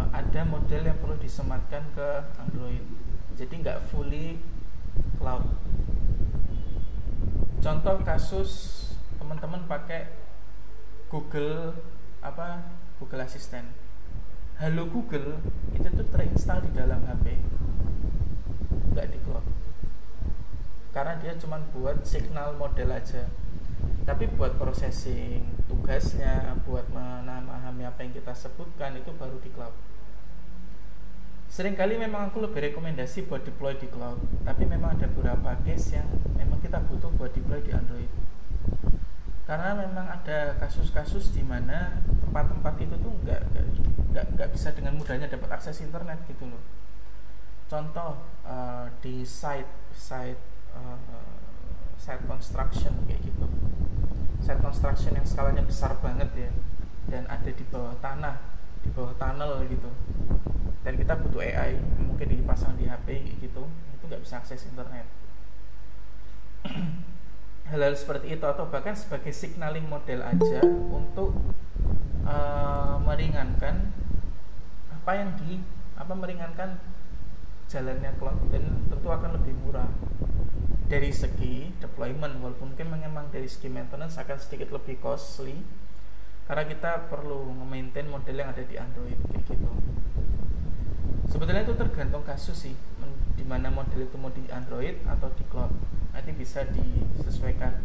ada model yang perlu disematkan ke Android. Jadi nggak fully cloud. Contoh kasus teman-teman pakai Google Google Assistant. Halo Google itu tuh terinstall di dalam HP, nggak di cloud, karena dia cuma buat signal model aja. Tapi buat processing tugasnya, buat memahami apa yang kita sebutkan, itu baru di cloud. Seringkali memang aku lebih rekomendasi buat deploy di cloud, tapi memang ada beberapa case yang memang kita butuh buat deploy di Android. Karena memang ada kasus-kasus di mana tempat-tempat itu tuh nggak bisa dengan mudahnya dapat akses internet gitu loh. Contoh di site construction kayak gitu, site construction yang skalanya besar banget ya, dan ada di bawah tanah, di bawah tunnel gitu, dan kita butuh AI mungkin dipasang di HP gitu, itu nggak bisa akses internet. Hal-hal seperti itu, atau bahkan sebagai signaling model aja untuk meringankan apa yang meringankan jalannya cloud, dan tentu akan lebih murah dari segi deployment, walaupun mungkin memang dari segi maintenance akan sedikit lebih costly karena kita perlu nge-maintain model yang ada di Android kayak gitu. Sebetulnya itu tergantung kasus sih, di mana model itu mau di Android atau di cloud. Nanti bisa disesuaikan,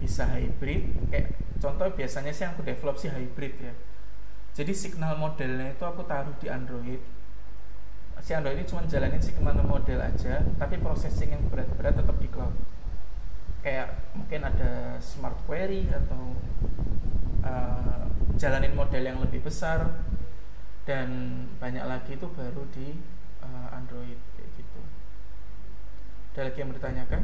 bisa hybrid. Kayak contoh biasanya sih yang aku develop sih hybrid ya. Jadi signal modelnya itu aku taruh di Android. Si Android ini cuma jalanin signal model aja, tapi processing yang berat-berat tetap di cloud. Kayak mungkin ada smart query atau jalanin model yang lebih besar, dan banyak lagi itu baru di Android kayak gitu. Ada lagi yang bertanyakan?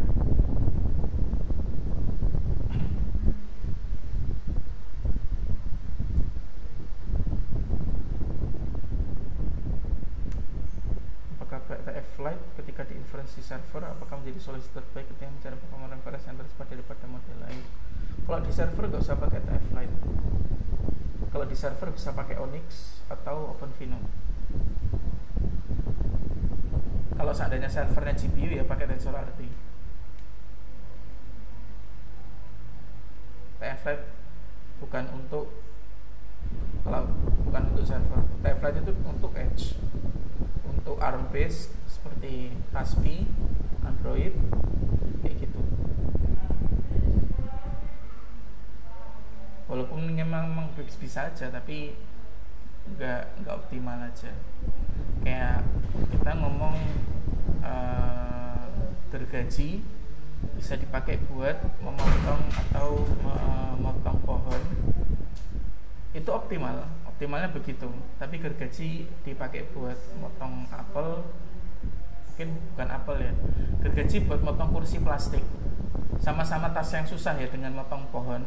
Apakah PTF Flight ketika di inference di server, apakah menjadi solusi terbaik ketika mencari performa inference yang tercepat daripada model lain? Kalau di server nggak usah pakai TF Flight. Kalau di server bisa pakai Onyx atau OpenVINO. Kalau seandainya servernya GPU ya pakai TensorRT. TF Flight bukan untuk cloud, bukan untuk server. TF Flight itu untuk edge, untuk ARM based seperti Taspi, Android kayak gitu. Walaupun memang bisa aja, tapi nggak optimal aja. Kayak kita ngomong gergaji bisa dipakai buat memotong atau memotong pohon, itu optimalnya begitu. Tapi gergaji dipakai buat motong apel, mungkin bukan apel ya, gergaji buat motong kursi plastik, sama-sama tas yang susah ya dengan motong pohon,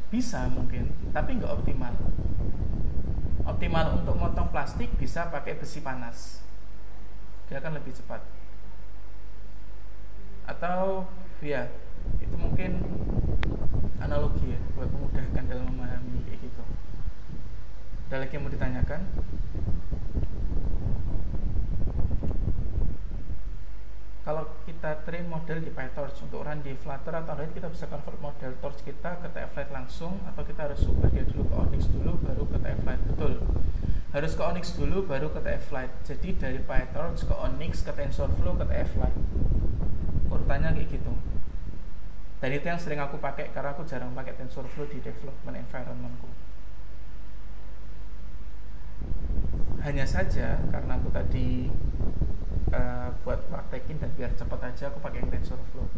bisa mungkin, tapi nggak optimal. Optimal untuk motong plastik bisa pakai besi panas, dia akan lebih cepat. Atau ya itu mungkin analogi ya buat memudahkan dalam memahami kayak gitu. Ada lagi yang mau ditanyakan? Kalau kita train model di PyTorch untuk run di Flutter atau Android, kita bisa convert model Torch kita ke TF Flight langsung, atau kita harus ubah dia dulu ke Onyx dulu baru ke TF Flight? Betul, harus ke Onyx dulu baru ke TF Flight. Jadi dari PyTorch ke Onyx ke TensorFlow ke TF Flight, urutannya kayak gitu. Dan itu yang sering aku pakai karena aku jarang pakai TensorFlow di development environmentku. Hanya saja karena aku tadi buat praktekin dan biar cepat aja aku pakai TensorFlow,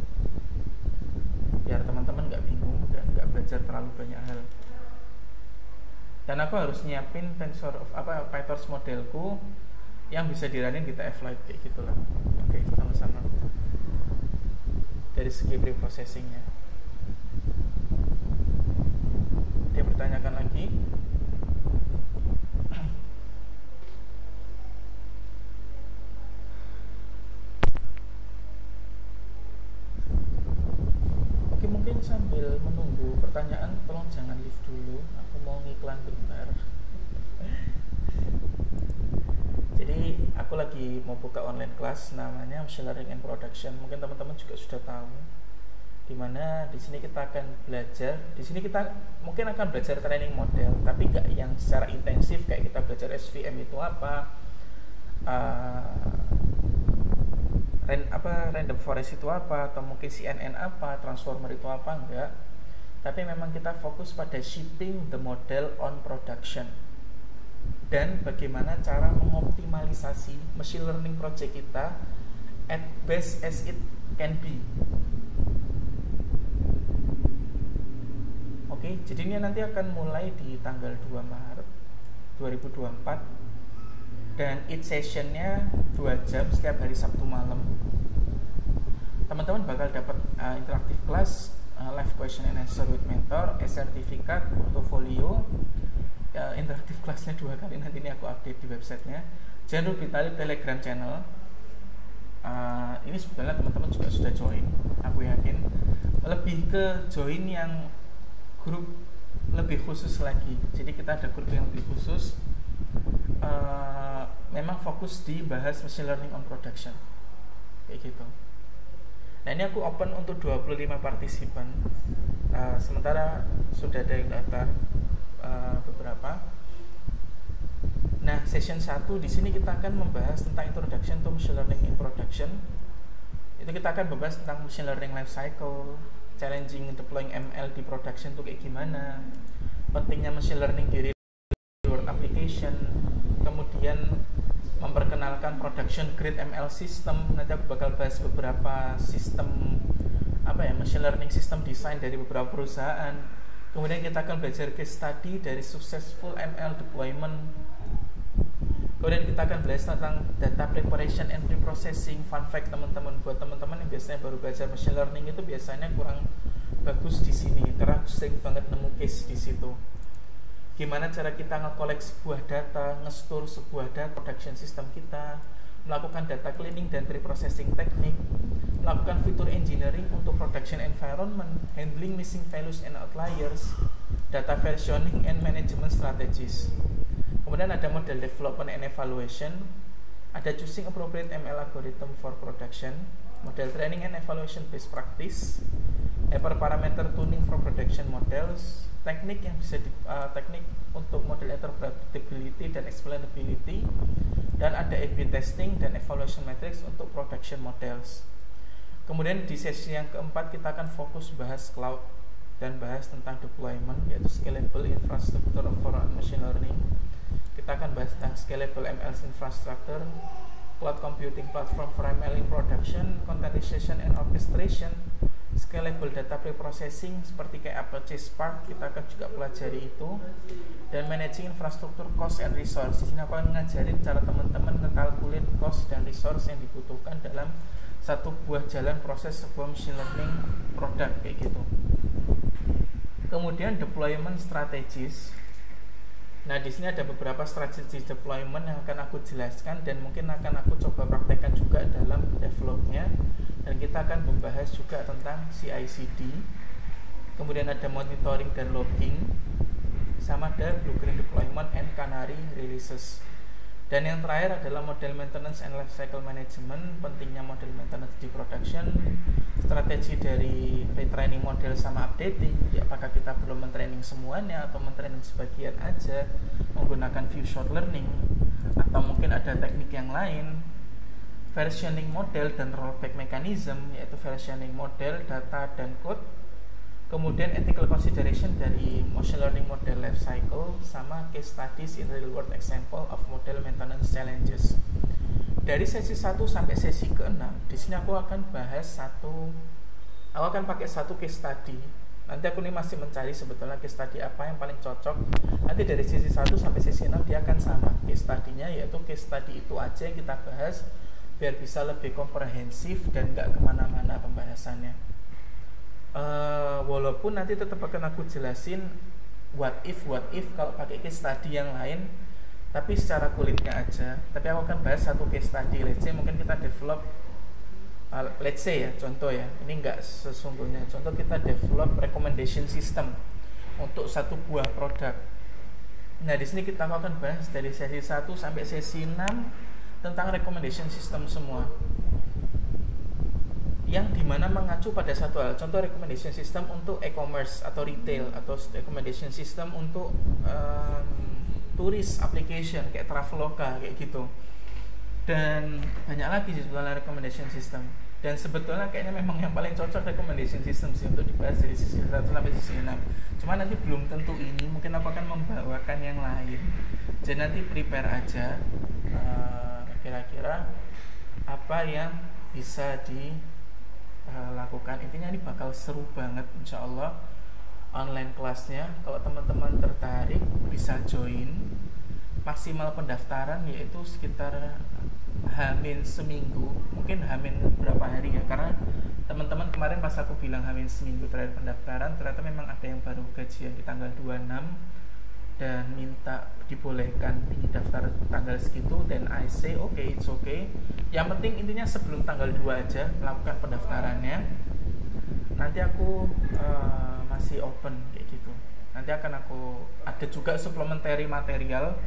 biar teman-teman nggak bingung dan nggak belajar terlalu banyak hal. Dan aku harus nyiapin PyTorch modelku yang bisa diranin di TF Flight kayak gitulah. Oke, sama-sama. Dari segi preprocessingnya, dia bertanyakan lagi. Oke, mungkin sambil menunggu pertanyaan, tolong jangan leave dulu, aku mau ngiklan bentar. Jadi aku lagi mau buka online class namanya Machine Learning and Production. Mungkin teman-teman juga sudah tahu. Dimana di sini kita akan belajar. Di sini kita mungkin akan belajar training model, tapi nggak yang secara intensif kayak kita belajar SVM itu apa, random forest itu apa, atau mungkin CNN apa, transformer itu apa, enggak. Tapi memang kita fokus pada shipping the model on production dan bagaimana cara mengoptimalisasi machine learning project kita at best as it can be. Oke, jadi ini nanti akan mulai di tanggal 2 Maret 2024 dan each sessionnya 2 jam setiap hari Sabtu malam. Teman-teman bakal dapat interaktif class, live question and answer with mentor, sertifikat, portofolio, interaktif kelasnya 2 kali, nanti ini aku update di websitenya. Jangan lupa Telegram channel. Ini sebetulnya teman-teman juga sudah join, aku yakin. Lebih ke join yang grup lebih khusus lagi. Jadi kita ada grup yang lebih khusus. memang fokus di bahas machine learning on production kayak gitu. Nah ini aku open untuk 25 partisipan, sementara sudah ada yang daftar beberapa. Nah session 1 di sini kita akan membahas tentang introduction to machine learning in production. Itu kita akan membahas tentang machine learning life cycle, challenging deploying ML di production itu kayak gimana, pentingnya machine learning di real world application, kemudian memperkenalkan production grade ML system. Nanti aku bakal bahas beberapa sistem machine learning system design dari beberapa perusahaan. Kemudian kita akan belajar case study dari successful ML deployment. Kemudian kita akan belajar tentang data preparation and preprocessing. Fun fact teman-teman, buat teman-teman yang biasanya baru belajar machine learning itu biasanya kurang bagus di sini karena sering banget nemu case di situ. Gimana cara kita nge-collect sebuah data, nge-store sebuah data production system kita, melakukan data cleaning dan preprocessing teknik, melakukan fitur engineering untuk production environment, handling missing values and outliers, data versioning and management strategies. Kemudian ada model development and evaluation, ada choosing appropriate ML algorithm for production, model training and evaluation best practice, hyperparameter tuning for production models, teknik yang bisa teknik untuk model interpretability dan explainability, dan ada A/B testing dan evaluation metrics untuk production models. Kemudian di sesi yang keempat kita akan fokus bahas cloud dan bahas tentang deployment, yaitu scalable infrastructure for machine learning. Kita akan bahas tentang scalable ML infrastructure, cloud computing platform for ML in production, containerization and orchestration, scalable data preprocessing seperti kayak Apache Spark, kita akan juga pelajari itu, dan managing infrastruktur cost and resource. Di sini aku akan ngajarin cara teman-teman ngekalkulate cost dan resource yang dibutuhkan dalam satu buah jalan proses sebuah machine learning product kayak gitu. Kemudian deployment strategies. Nah di sini ada beberapa strategi deployment yang akan aku jelaskan dan mungkin akan aku coba praktekkan juga dalam developnya. Dan kita akan membahas juga tentang CI/CD. Kemudian ada monitoring dan logging, sama ada blueprint deployment and canary releases. Dan yang terakhir adalah model maintenance and lifecycle management, pentingnya model maintenance di production, strategi dari retraining model sama updating. Jadi apakah kita perlu mentraining semuanya atau mentraining sebagian aja menggunakan view short learning, atau mungkin ada teknik yang lain. Versioning model dan rollback mechanism, yaitu versioning model, data, dan code. Kemudian ethical consideration dari machine learning model life cycle, sama case studies in real world example of model maintenance challenges. Dari sesi 1 sampai sesi ke-6, di sini aku akan pakai satu case study. Nanti aku nih masih mencari sebetulnya case study apa yang paling cocok. Nanti dari sesi 1 sampai sesi 6 dia akan sama case study-nya, yaitu case study itu aja yang kita bahas biar bisa lebih komprehensif dan gak kemana-mana pembahasannya. Walaupun nanti tetap akan aku jelasin what if kalau pakai case study yang lain, tapi secara kulitnya aja. Tapi aku akan bahas satu case study. Let's say mungkin kita develop let's say ya, contoh ya, ini enggak sesungguhnya, contoh kita develop recommendation system untuk satu buah produk. Nah di sini kita akan bahas dari sesi 1 sampai sesi 6 tentang recommendation system semua, yang dimana mengacu pada satu hal. Contoh recommendation system untuk e-commerce atau retail, atau recommendation system untuk turis application kayak Traveloka kayak gitu. Dan banyak lagi sebetulnya recommendation system. Dan sebetulnya kayaknya memang yang paling cocok recommendation system sih untuk dibahas dari sisi 1 sampai sisi 6. Cuma nanti belum tentu ini, mungkin aku akan membawakan yang lain. Jadi nanti prepare aja kira-kira apa yang bisa dilakukan. Intinya ini bakal seru banget insya Allah online kelasnya. Kalau teman-teman tertarik bisa join. Maksimal pendaftaran yaitu sekitar hamin seminggu, mungkin hamin berapa hari ya, karena teman-teman kemarin pas aku bilang hamin seminggu terakhir pendaftaran, ternyata memang ada yang baru gajian di tanggal 26 dan minta dibolehkan di daftar tanggal segitu. Dan I say okay, it's okay. Yang penting intinya sebelum tanggal 2 aja melakukan pendaftarannya. Nanti aku masih open kayak gitu. Nanti akan aku ada juga supplementary material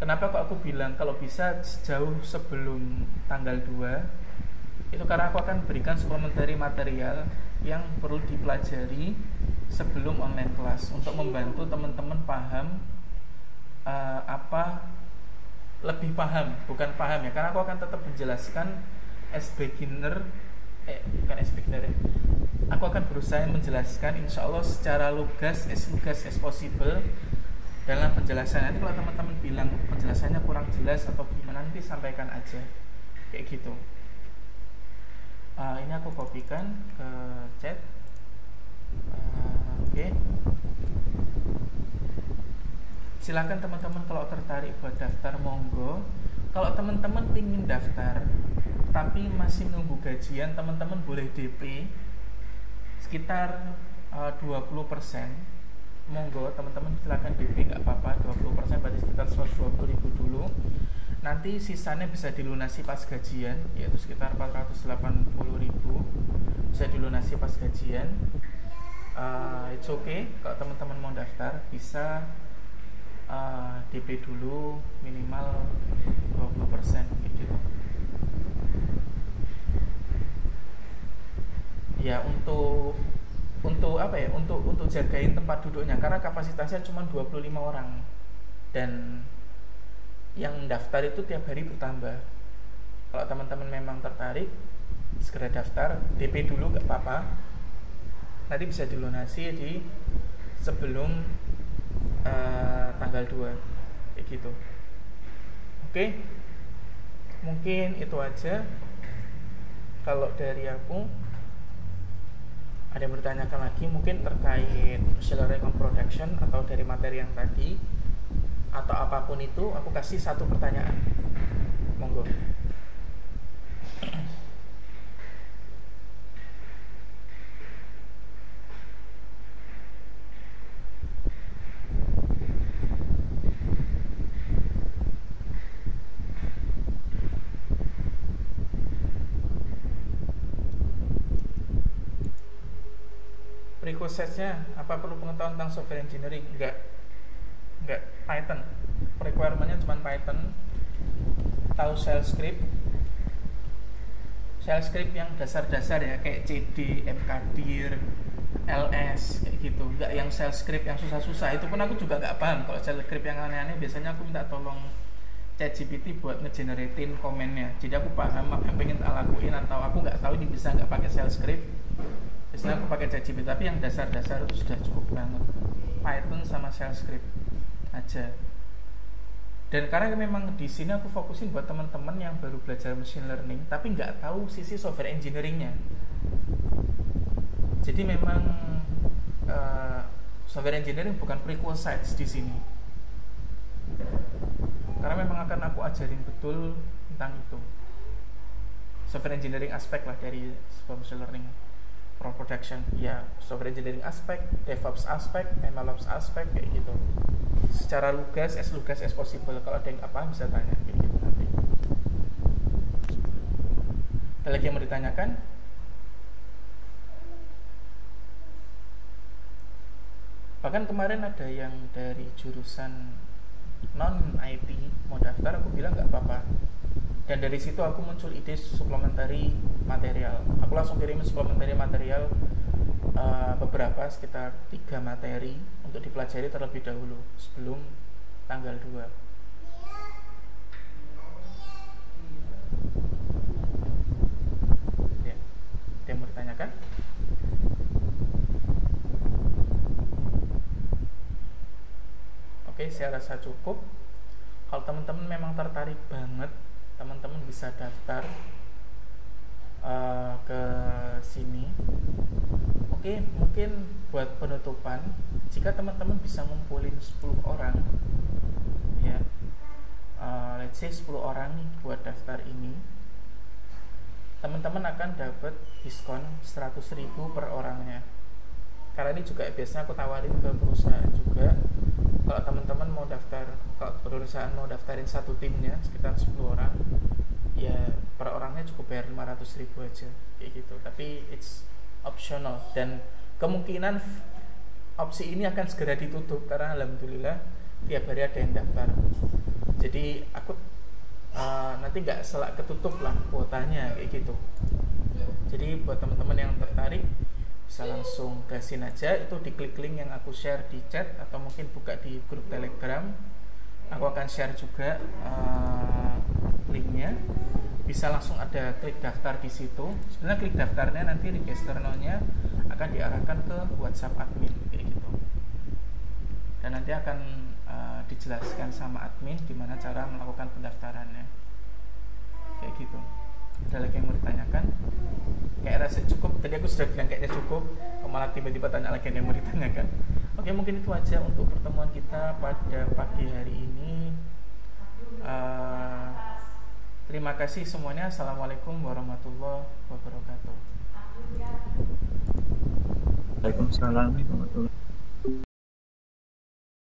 Kenapa kok aku bilang kalau bisa jauh sebelum tanggal 2? Itu karena aku akan berikan supplementary material yang perlu dipelajari sebelum online class untuk membantu teman-teman paham lebih paham, bukan paham ya, karena aku akan tetap menjelaskan as beginner, bukan as beginner ya. Aku akan berusaha menjelaskan insya Allah secara lugas as possible dalam penjelasan. Nanti kalau teman-teman bilang penjelasannya kurang jelas atau gimana, nanti sampaikan aja kayak gitu. Ini aku kopikan ke chat. Oke. Silakan teman-teman kalau tertarik buat daftar, monggo. Kalau teman-teman ingin daftar tapi masih nunggu gajian, teman-teman boleh DP sekitar 20%. Monggo teman-teman silakan DP, nggak apa-apa. 20% berarti sekitar 120.000 dulu. Nanti sisanya bisa dilunasi pas gajian, yaitu sekitar 480.000 bisa dilunasi pas gajian. It's okay kalau teman-teman mau daftar, bisa DP dulu minimal 20% gitu. Ya untuk apa ya? Untuk jagain tempat duduknya, karena kapasitasnya cuma 25 orang dan yang daftar itu tiap hari bertambah. Kalau teman-teman memang tertarik, segera daftar, DP dulu gak apa-apa. Nanti bisa dilunasi di sebelum tanggal 2 kayak gitu. Oke. Mungkin itu aja kalau dari aku. Ada yang bertanyakan lagi mungkin terkait machine learning production atau dari materi yang tadi atau apapun itu, aku kasih satu pertanyaan. Monggo. Prerequisite-nya apa, perlu pengetahuan tentang software engineering? Enggak, Python. Requirement-nya cuma Python, tahu shell script yang dasar-dasar ya, kayak CD, mkdir, ls kayak gitu. Enggak yang shell script yang susah-susah, itu pun aku juga nggak paham. Kalau shell script yang aneh-aneh biasanya aku minta tolong ChatGPT buat ngegeneratein komennya, jadi aku paham apa yang pengen tak lakuin, atau aku nggak tahu ini bisa nggak pakai shell script, biasanya aku pakai ChatGPT. Tapi yang dasar-dasar itu sudah cukup banget, Python sama shell script aja. Dan karena memang di sini aku fokusin buat teman-teman yang baru belajar machine learning tapi nggak tahu sisi software engineeringnya. Jadi memang software engineering bukan prerequisites di sini. Karena memang akan aku ajarin betul tentang itu. Software engineering aspek lah dari sebuah machine learning production. Ya, software engineering aspek, DevOps aspek, MLOps aspek kayak gitu. Secara lugas as possible. Kalau ada yang apa bisa tanya kayak gitu nanti. Ada lagi yang mau ditanyakan? Bahkan kemarin ada yang dari jurusan non IT mau daftar, aku bilang nggak apa-apa. Dan dari situ aku muncul ide supplementary material. Aku langsung kirimin supplementary material beberapa, sekitar 3 materi untuk dipelajari terlebih dahulu sebelum tanggal 2. Ya, ada yang mau ditanyakan? Oke, saya rasa cukup. Kalau teman-teman memang tertarik banget, teman-teman bisa daftar ke sini. Oke, mungkin buat penutupan, jika teman-teman bisa ngumpulin 10 orang ya, let's say 10 orang nih buat daftar ini, teman-teman akan dapat diskon 100.000 per orangnya. Karena ini juga biasanya aku tawarin ke perusahaan juga. Kalau teman-teman mau daftar, kalau perusahaan mau daftarin satu timnya sekitar 10 orang, ya per orangnya cukup bayar 500.000 aja kayak gitu. Tapi it's optional dan kemungkinan opsi ini akan segera ditutup karena alhamdulillah tiap hari ada yang daftar. Jadi aku nanti nggak selak ketutup lah kuotanya kayak gitu. Jadi buat teman-teman yang tertarik bisa langsung gasin aja, itu diklik link yang aku share di chat atau mungkin buka di grup Telegram. Aku akan share juga linknya. Bisa langsung ada klik daftar di situ. Sebenarnya klik daftarnya nanti registernya akan diarahkan ke WhatsApp admin kayak gitu. Dan nanti akan dijelaskan sama admin gimana cara melakukan pendaftarannya kayak gitu. Ada lagi yang mau ditanyakan? Kayak rasa cukup, tadi aku sudah bilang kayaknya cukup, malah tiba-tiba tanya lagi yang mau ditanyakan. Oke, mungkin itu aja untuk pertemuan kita pada pagi hari ini. Terima kasih semuanya. Assalamualaikum warahmatullahi wabarakatuh. Waalaikumsalam warahmatullahi wabarakatuh.